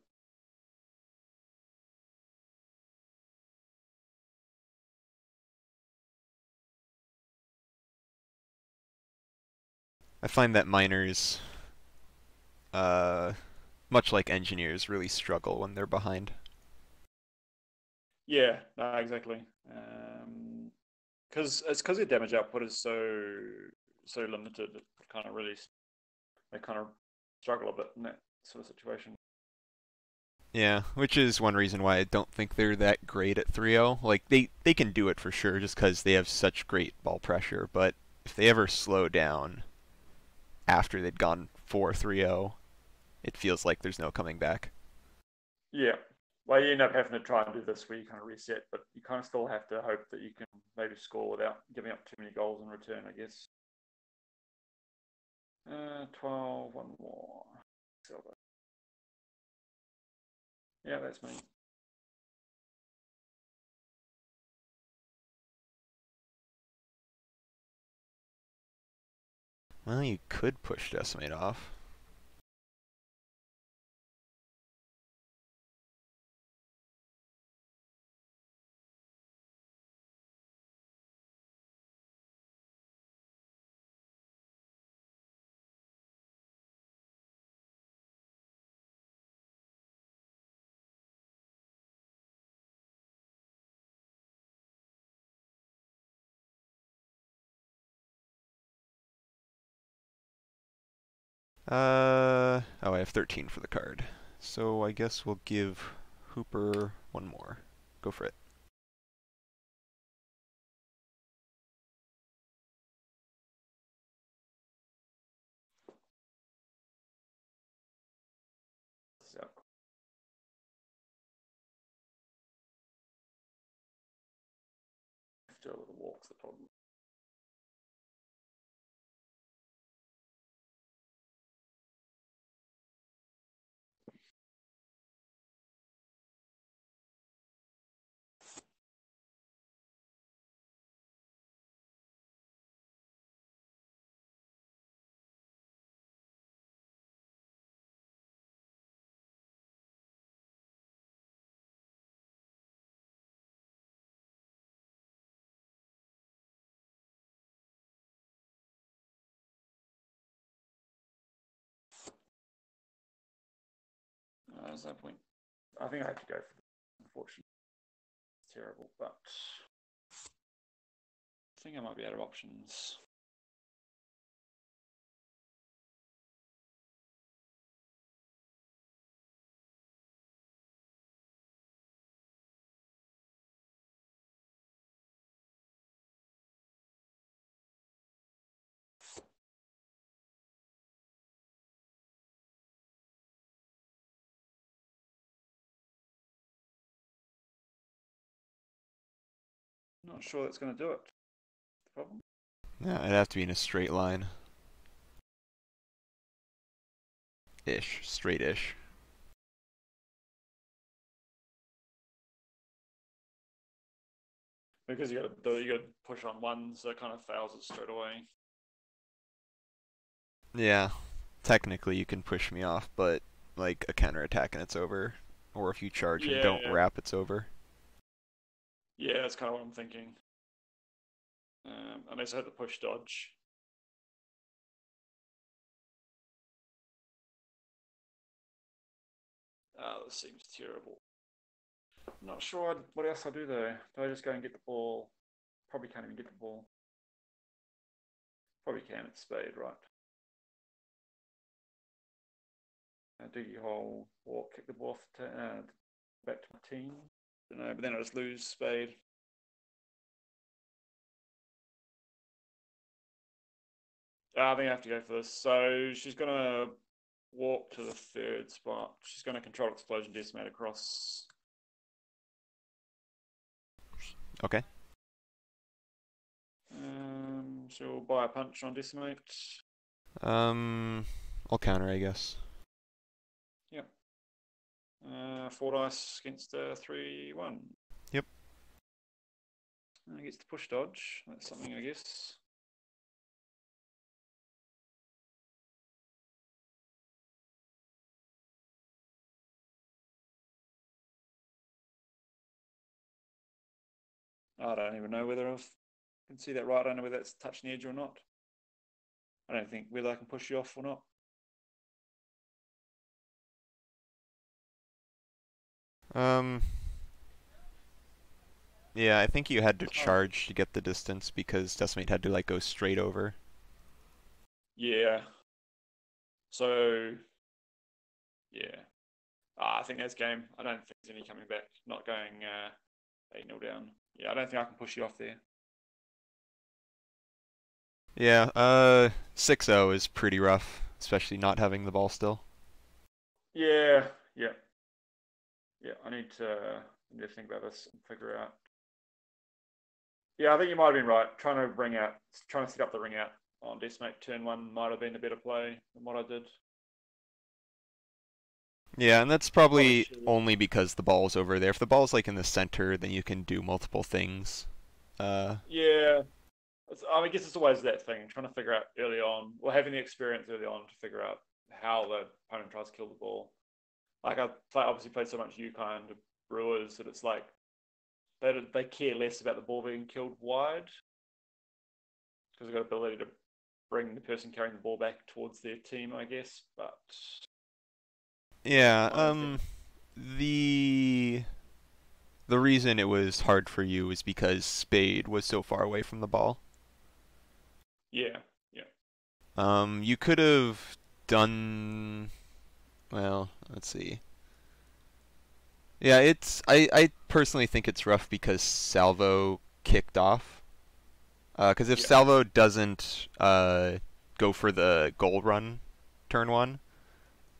I find that miners, uh, much like engineers, really struggle when they're behind. Yeah, no, exactly. Because it's because their damage output is so limited. It kind of really they kind of struggle a bit in that sort of situation. Yeah, which is one reason why I don't think they're that great at 3-0. Like they can do it for sure just cuz they have such great ball pressure, but if they ever slow down after they'd gone 4-3-0, it feels like there's no coming back. Yeah. Well, you end up having to try and do this where you kind of reset, but you kind of still have to hope that you can maybe score without giving up too many goals in return, I guess. 12, one more. Silver. Yeah, that's me. Well, you could push Decimate off. Oh, I have 13 for the card. So I guess we'll give Hooper one more. Go for it. So, still with the walks, the problem. There's no point. I think I have to go for this. Unfortunately, it's terrible, but I think I might be out of options. Not sure that's going to do it. The problem. Yeah, it'd have to be in a straight line. Ish. Straight-ish. Because you got to push on one, so it kind of fails it straight away. Yeah. Technically you can push me off, but like a counterattack and it's over. Or if you charge and don't Yeah, wrap, it's over. yeah, that's kind of what I'm thinking. Unless I had the push dodge. This seems terrible. I'm not sure what else I do though. Do I just go and get the ball? Probably can't even get the ball. Probably can. It's spade, right? Do your whole walk, kick the ball back to my team. Don't know, but then I just lose spade. I think I have to go for this. So she's gonna walk to the third spot. She's gonna control explosion decimate across. Okay. She'll buy a punch on decimate. Um, I'll counter, I guess. Yep. Four dice against 3-1. Yep. Gets the push dodge. That's something, I guess. I don't even know whether I can see that right. I don't know whether that's touching the edge or not. I don't think whether I can push you off or not. Um, Yeah, I think you had to Uh, charge to get the distance because Decimate had to like go straight over. yeah. So yeah, I think that's game. I don't think there's any coming back. Not going 8-0 down. Yeah, I don't think I can push you off there. Yeah, 6-0 is pretty rough, especially not having the ball still. Yeah, yeah, yeah. I need to think about this and figure out. Yeah, I think you might have been right. Trying to set up the ring out on Decimate turn one might have been a better play than what I did. Yeah, and that's Probably probably should. only because the ball's over there. If the ball's like in the center, then you can do multiple things. Uh, Yeah, I guess it's always that thing, trying to figure out early on, or having the experience early on to figure out how the opponent tries to kill the ball. Obviously played so much UConn and Brewers that it's like they care less about the ball being killed wide because they've got ability to bring the person carrying the ball back towards their team, I guess. But yeah, one of the things, the reason it was hard for you is because Spade was so far away from the ball. yeah, yeah, You could have done well, let's see. Yeah, I personally think it's rough because Salvo kicked off. Because if yeah, Salvo doesn't go for the goal run turn one,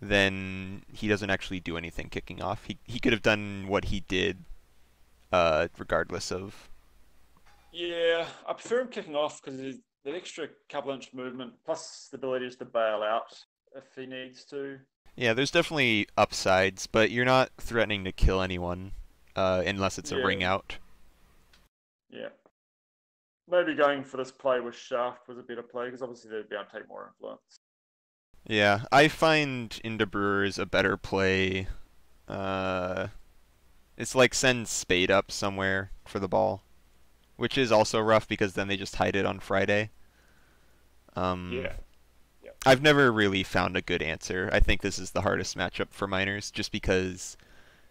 then he doesn't actually do anything kicking off. He could have done what he did regardless of. yeah. I prefer him kicking off because the extra couple inch movement plus the ability just to bail out if he needs to. Yeah, there's definitely upsides, but you're not threatening to kill anyone unless it's a ring Yeah, out. yeah. Maybe going for this play with Shaft was a better play because obviously they'd be able to take more influence. Yeah, I find into Brewers a better play. Uh, it's like send Spade up somewhere for the ball, which is also rough because then they just hide it on Friday. Um, Yeah, yeah, I've never really found a good answer. I think this is the hardest matchup for minors, just because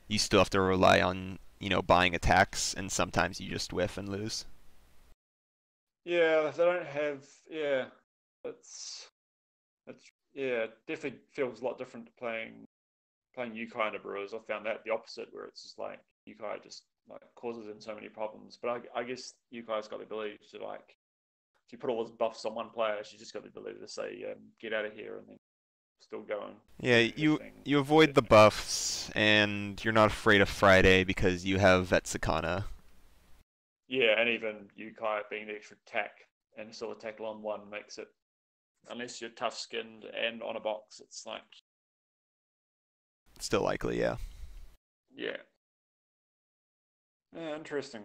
you still have to rely on buying attacks, and sometimes you just whiff and lose. yeah. They don't have. Yeah, it's it's yeah. It definitely feels a lot different to playing Yukai and Brewers. I found that the opposite, where it's just like Yukai just like causes them so many problems. But I guess Yukai's got the ability to like if you put all those buffs on one player, she's just got the ability to say get out of here and then still go and Yeah, do her you thing. you avoid the buffs, and you're not afraid of Friday because you have Vetsakana. Yeah, and even Yukai being the extra attack and still attack on one makes it unless you're tough skinned and on a box, it's like Still likely, yeah. yeah. Yeah, interesting.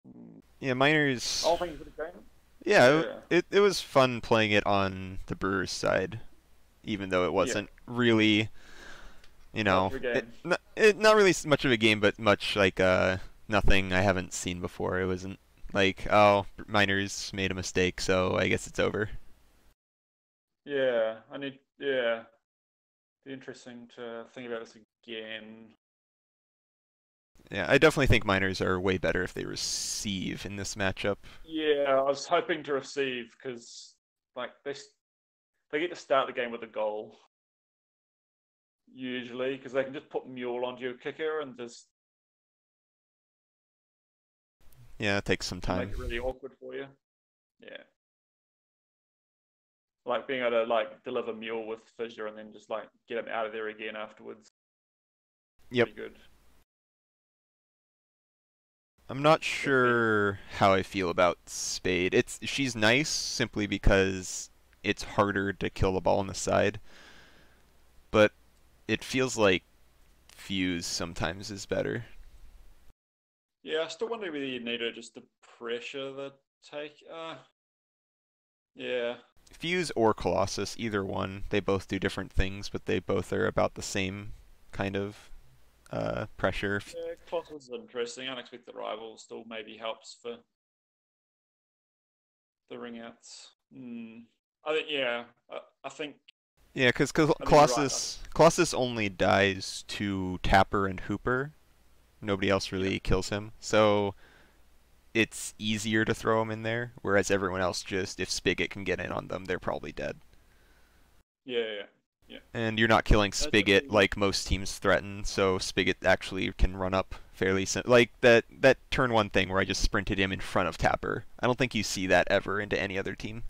Mm. Yeah, minors. All things for the game. Yeah, Yeah. it was fun playing it on the Brewers side, even though it Yeah. wasn't really, Much of a game. not really much of a game, but much like nothing I haven't seen before. It wasn't like, oh, minors made a mistake, so I guess it's over. Yeah. Yeah. Be interesting to think about this again. Yeah, I definitely think minors are way better if they receive in this matchup. Yeah, I was hoping to receive because like they get to start the game with a goal usually because they can just put Mule onto your kicker and just Yeah, it takes some make time. it really awkward for you. Yeah, like being able to like deliver Mule with Fissure and then just like get him out of there again afterwards. Yep. Pretty good. I'm not But then sure how I feel about Spade. She's nice simply because it's harder to kill the ball on the side, but it feels like Fuse sometimes is better. yeah, I still wonder whether you need to just to pressure the take. Yeah, Fuse or Colossus, either one. They both do different things, but they both are about the same kind of pressure. yeah. Cloth is interesting. Unexpected rival still maybe helps for the ring outs. I think yeah. I think Yeah, because I think you're right. Colossus only dies to Tapper and Hooper. Nobody else Yeah, really kills him. So it's easier to throw them in there, whereas everyone else just, if Spigot can get in on them, they're probably dead. Yeah, yeah, yeah. And you're not killing That's Spigot definitely. like most teams threaten, so Spigot actually can run up fairly like that turn one thing where I just sprinted him in front of Tapper. I don't think you see that ever into any other team.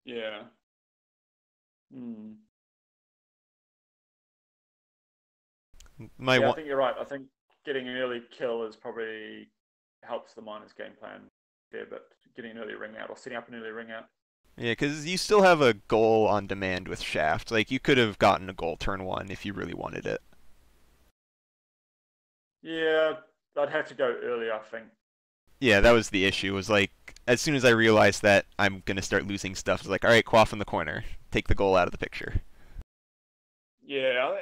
Yeah. Hmm. My Yeah, I one, think you're right. I think getting an early kill is probably helps the miners game plan there, but getting an early ring out or setting up an early ring out. yeah, because you still have a goal on demand with Shaft. Like you could have gotten a goal turn one if you really wanted it. Yeah, I'd have to go early, I think. Yeah, that was the issue. Was like as soon as I realized that I'm gonna start losing stuff, it's like, all right, quaff in the corner, take the goal out of the picture. Yeah,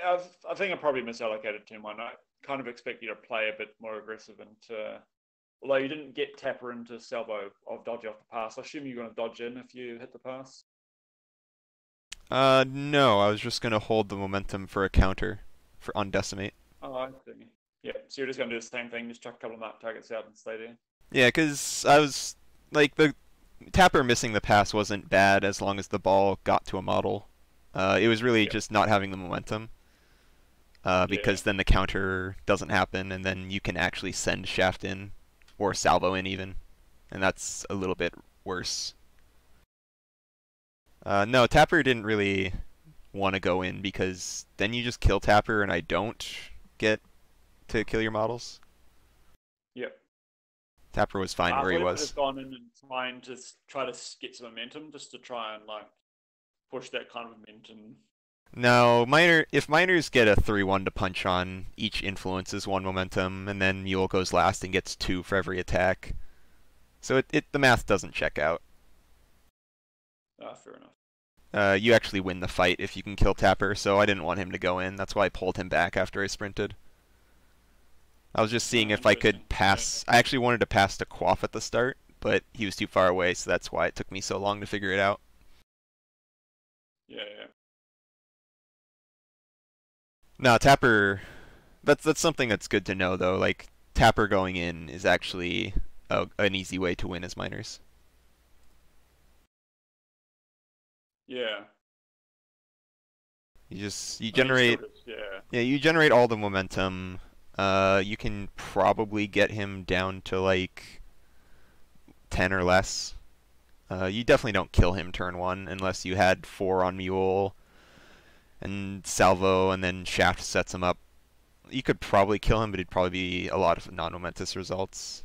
I think I probably misallocated turn one. I kind of expect you to play a bit more aggressive and although you didn't get Tapper into salvo of dodging off the pass, I assume you're going to dodge in if you hit the pass. No, I was just gonna hold the momentum for a counter for on decimate. Oh, I see. Yeah, so you're just going to do the same thing, just chuck a couple of mark targets out and stay there. Yeah, because I was like the Tapper missing the pass wasn't bad as long as the ball got to a model. It was really Yeah, just not having the momentum. yeah, Because then the counter doesn't happen, and then you can actually send Shaft in or Salvo in even, and that's a little bit worse. No, Tapper didn't really want to go in because then you just kill Tapper, and I don't get to kill your models. yeah. Tapper was fine I where he thought he might was. have gone in and try to get some momentum, just to try and like push that kind of momentum. No, if miners get a 3-1 to punch on, each influences one momentum, and then Mule goes last and gets two for every attack. So the math doesn't check out. Fair enough. You actually win the fight if you can kill Tapper, so I didn't want him to go in. That's why I pulled him back after I sprinted. I was just seeing if I Interesting. could Yeah, pass. I actually wanted to pass to Quaff at the start, but he was too far away, so that's why it took me so long to figure it out. yeah, yeah. No, Tapper. That's something that's good to know though. Like Tapper going in is actually an easy way to win as miners. Yeah. You I mean, still generate just yeah, yeah you generate all the momentum. You can probably get him down to like 10 or less. You definitely don't kill him turn one unless you had four on Mule and Salvo, and then Shaft sets him up. You could probably kill him, but it'd probably be a lot of non-momentous results.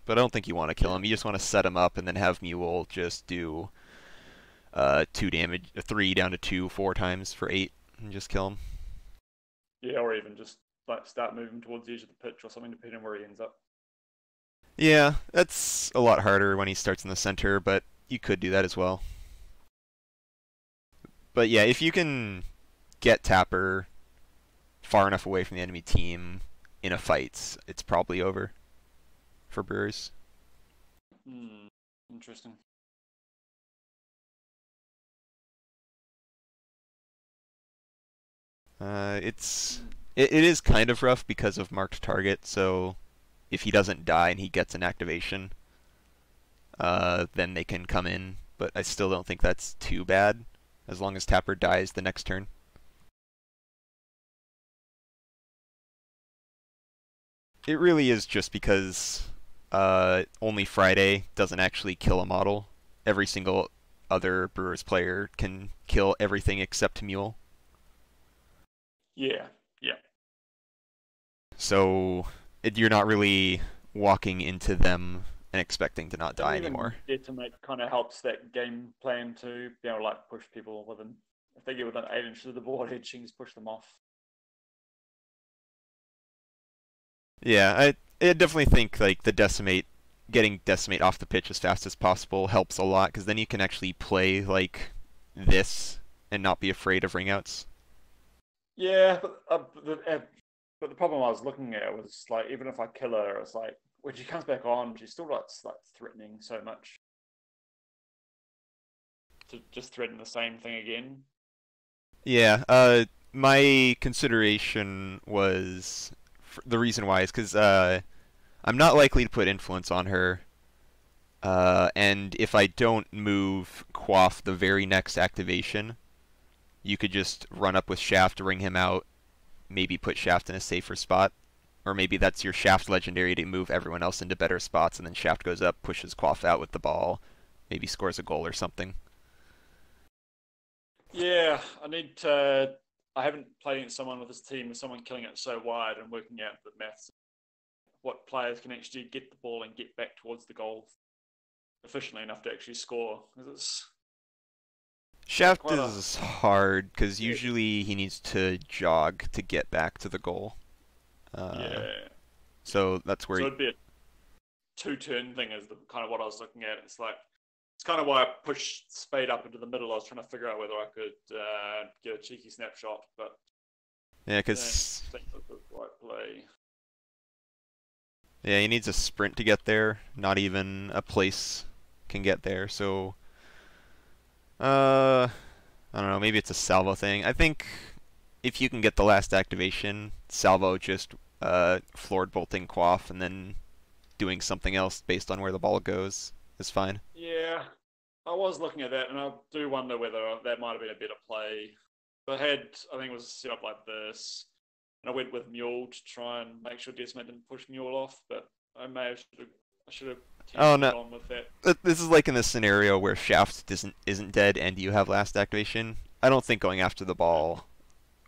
But I don't think you want to kill yeah, him. You just want to set him up and then have Mule just do two damage, three down to two, four times for eight, and just kill him. yeah, or even just like start moving towards the edge of the pitch or something, depending on where he ends up. Yeah, that's a lot harder when he starts in the center, but you could do that as well. But yeah, if you can get Tapper far enough away from the enemy team in a fight, it's probably over for Brewers. Hmm. Interesting. It's Hmm. it is kind of rough because of marked target. So if he doesn't die and he gets an activation, then they can come in. But I still don't think that's too bad, as long as Tapper dies the next turn. It really is just because only Friday doesn't actually kill a model. Every single other Brewers player can kill everything except Mule. Yeah, yeah. So you're not really walking into them and expecting to not And die even anymore. Detonate kind of helps that game plan to be able to like push people within. If they get within 8 inches of the board edge, you can just push them off. Yeah, I definitely think like getting decimate off the pitch as fast as possible helps a lot because then you can actually play like this and not be afraid of ringouts. Yeah, but the problem I was looking at was like even if I kill her, it's like when she comes back on, she's still like threatening so much to just threaten the same thing again. Yeah, my consideration was the reason why is because I'm not likely to put influence on her. And if I don't move Quaff the very next activation, you could just run up with Shaft, ring him out, maybe put Shaft in a safer spot. Or maybe that's your Shaft legendary to move everyone else into better spots, and then Shaft goes up, pushes Quaff out with the ball, maybe scores a goal or something. Yeah, I need to. I haven't played against someone with this team with someone killing it so wide and working out the maths. What players can actually get the ball and get back towards the goal efficiently enough to actually score? Because it's Shaft quite a is hard because yeah, usually he needs to jog to get back to the goal. Uh, yeah. so that's where So he, it'd be a two-turn thing is the kind of what I was looking at. It's kind of why I pushed Spade up into the middle. I was trying to figure out whether I could get a cheeky snapshot, but yeah, I don't because think that's the right play. yeah, he needs a sprint to get there. Not even a place can get there. So, uh, I don't know. Maybe it's a salvo thing. I think if you can get the last activation, salvo just floored bolting Quaff and then doing something else based on where the ball goes is fine. Yeah, I was looking at that, and I do wonder whether that might have been a better play. I think it was set up like this, and I went with Mule to try and make sure Desmond didn't push Mule off, but I should have Oh potentially no, gone with that. this is like in the scenario where Shaft isn't dead and you have last activation. I don't think going after the ball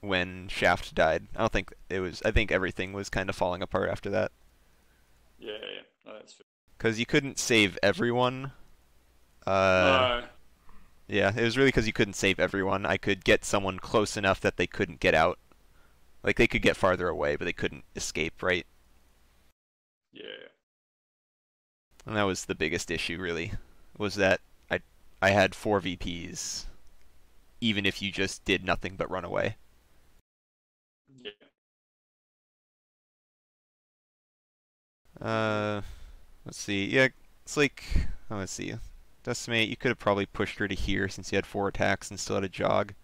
when Shaft died. I don't think it was. I think everything was kind of falling apart after that Yeah, yeah, no, that's fair. because you couldn't save everyone. Uh, No, yeah, it was really because you couldn't save everyone. I could get someone close enough that they couldn't get out. Like they could get farther away, but they couldn't escape, right? yeah, And that was the biggest issue, really, was that I had four VPs, even if you just did nothing but run away. yeah, Uh, let's see. Yeah, it's like, oh, let's see. Decimate, you could have probably pushed her to here since you had four attacks and still had a jog.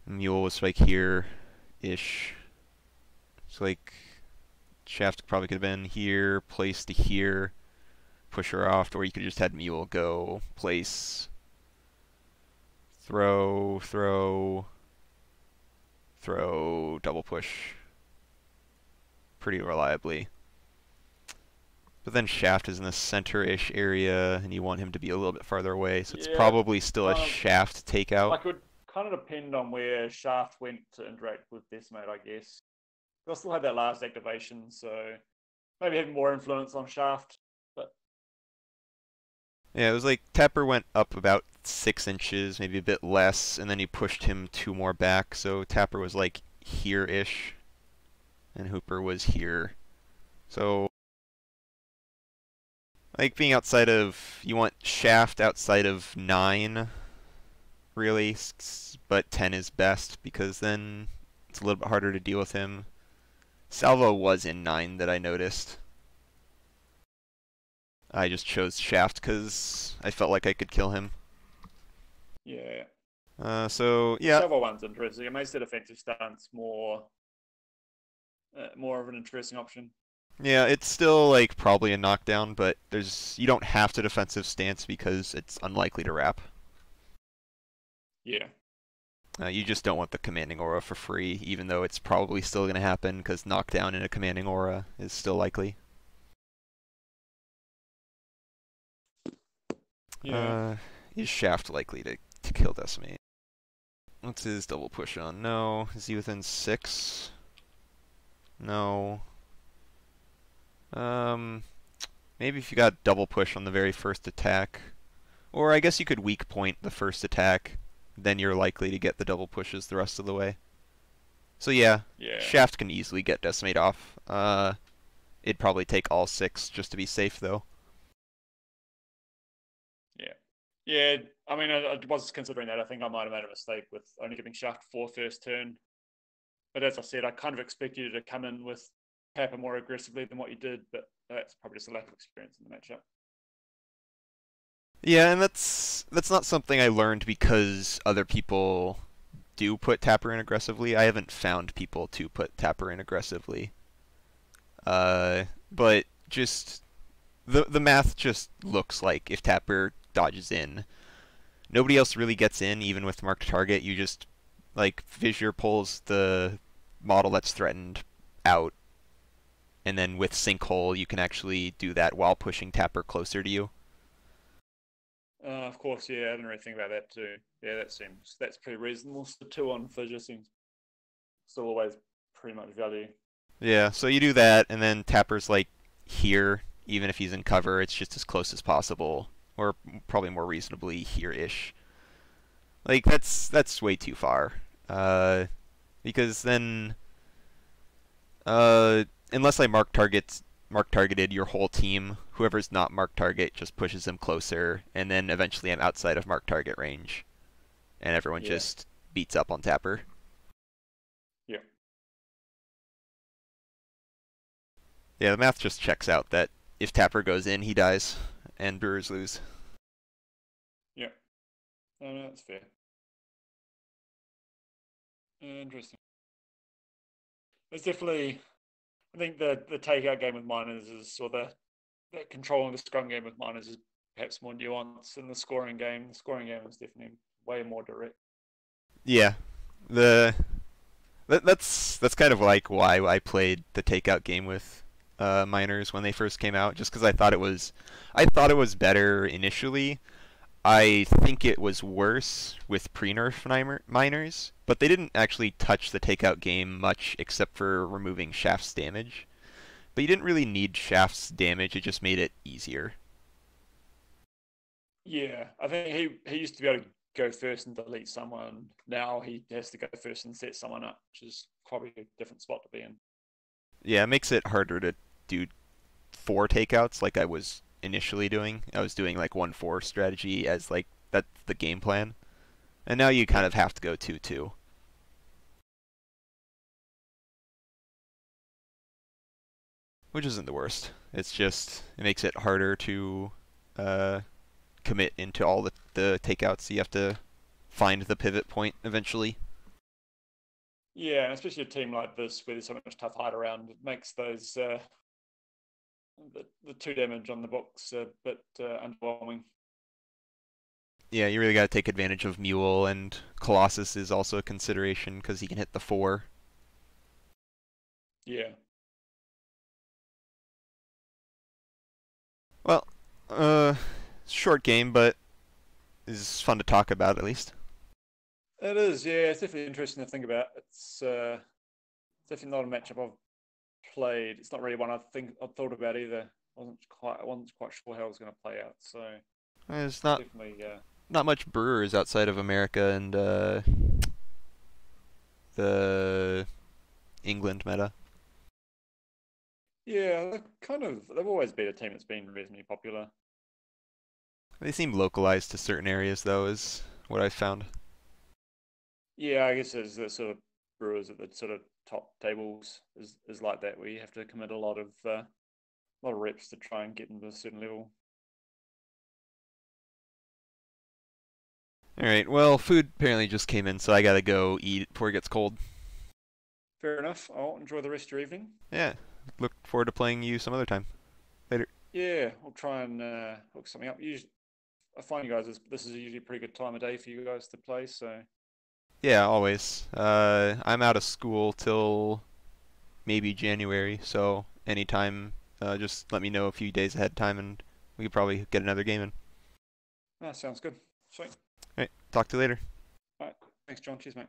Mule was like here-ish. It's like Shaft probably could have been here, place to here, push her off, or you could have just had Mule go, place, throw, throw, throw, double push pretty reliably. But then Shaft is in the center-ish area, and you want him to be a little bit farther away, so it's yeah. probably still a Kind of Shaft takeout. like it would kind of depend on where Shaft went to interact with Decimate, I guess. I still had that last activation, so maybe having more influence on Shaft. But Yeah, it was like Tapper went up about 6 inches, maybe a bit less, and then he pushed him two more back, so Tapper was like here-ish, and Hooper was here. So, like being outside of, you want Shaft outside of 9, really, but 10 is best, because then it's a little bit harder to deal with him. Salvo was in 9 that I noticed. I just chose Shaft because I felt like I could kill him. yeah, So the yeah, Salvo one's interesting. It makes the defensive stance more of an interesting option. yeah, it's still like probably a knockdown, but you don't have to defensive stance because it's unlikely to wrap. Yeah, You just don't want the commanding aura for free, even though it's probably still going to happen because knockdown in a commanding aura is still likely. yeah, Uh, is Shaft likely to kill Decimate? What's his double push on? No. Is he within 6? No. Um, maybe if you got double push on the very first attack. Or I guess you could weak point the first attack, then you're likely to get the double pushes the rest of the way. So yeah, yeah, Shaft can easily get Decimate off. It'd probably take all 6 just to be safe though. yeah, yeah. I mean, I was considering that. I think I might have made a mistake with only giving Shaft 4 first turn. But as I said, I kind of expected you to come in with Papa more aggressively than what you did. But that's probably just a lack of experience in the matchup. Yeah, and that's not something I learned because other people do put tapper in aggressively. I haven't found people to put tapper in aggressively. But just the math just looks like if tapper dodges in, nobody else really gets in, even with marked target. You just like Fissure pulls the model that's threatened out, and then with Sinkhole you can actually do that while pushing tapper closer to you. Of course, yeah, I didn't really think about that too. Yeah, that's pretty reasonable. So two on fissure seems still always pretty much value. Yeah, so you do that, and then tapper's like here, even if he's in cover, it's just as close as possible, or probably more reasonably here-ish. Like that's way too far. Because then unless I mark targeted your whole team, whoever's not mark target just pushes them closer, and then eventually I'm outside of mark target range, and everyone Yeah, just beats up on Tapper. yeah, Yeah, the math just checks out that if Tapper goes in, he dies, and Brewers lose. yeah. No, that's fair. Interesting. It's definitely. I think the takeout game with miners is, or the controlling the scrum game with miners is perhaps more nuanced than the scoring game. The scoring game is definitely way more direct. Yeah, the that's kind of like why I played the takeout game with miners when they first came out, just because I thought it was better initially. I think it was worse with pre-nerf miners, but they didn't actually touch the takeout game much except for removing Shaft's damage. But you didn't really need Shaft's damage, it just made it easier. Yeah, I think he used to be able to go first and delete someone. Now he has to go first and set someone up, which is probably a different spot to be in. Yeah, it makes it harder to do 4 takeouts like I was initially doing. I was doing like 1-4 strategy as like that's the game plan. And now you kind Yeah, of have to go 2-2, which isn't the worst. It's just it makes it harder to uh, commit into all the takeouts. You have to find the pivot point eventually. yeah, and especially a team like this where there's so much tough hide around, it makes those the two damage on the books a bit underwhelming. Yeah, you really got to take advantage of Mule, and Colossus is also a consideration because he can hit the 4. Yeah, Well, uh, short game, but is fun to talk about at least. it is. Yeah, it's definitely interesting to think about. It's definitely not a matchup I've played. It's not really one I thought about either. I wasn't quite sure how it was going to play out. So There's it's not definitely not much Brewers outside of America and the England meta. yeah. They've always been a team that's been reasonably popular. They seem localized to certain areas, though, is what I've found. Yeah, I guess as the sort of Brewers at the sort of top tables is like that, where you have to commit a lot of reps to try and get into a certain level. All right, well, food apparently just came in, so I gotta go eat before it gets cold. Fair enough. I'll enjoy the rest of your evening. Yeah, look forward to playing you some other time. Later. Yeah, I'll try and hook something up. Usually, I find you guys this is usually a pretty good time of day for you guys to play. So Yeah, always. I'm out of school till maybe January, so anytime, just let me know a few days ahead of time, and we could probably get another game in. that sounds good. Sweet. All right, talk to you later. All right. Thanks, John. Cheers, mate.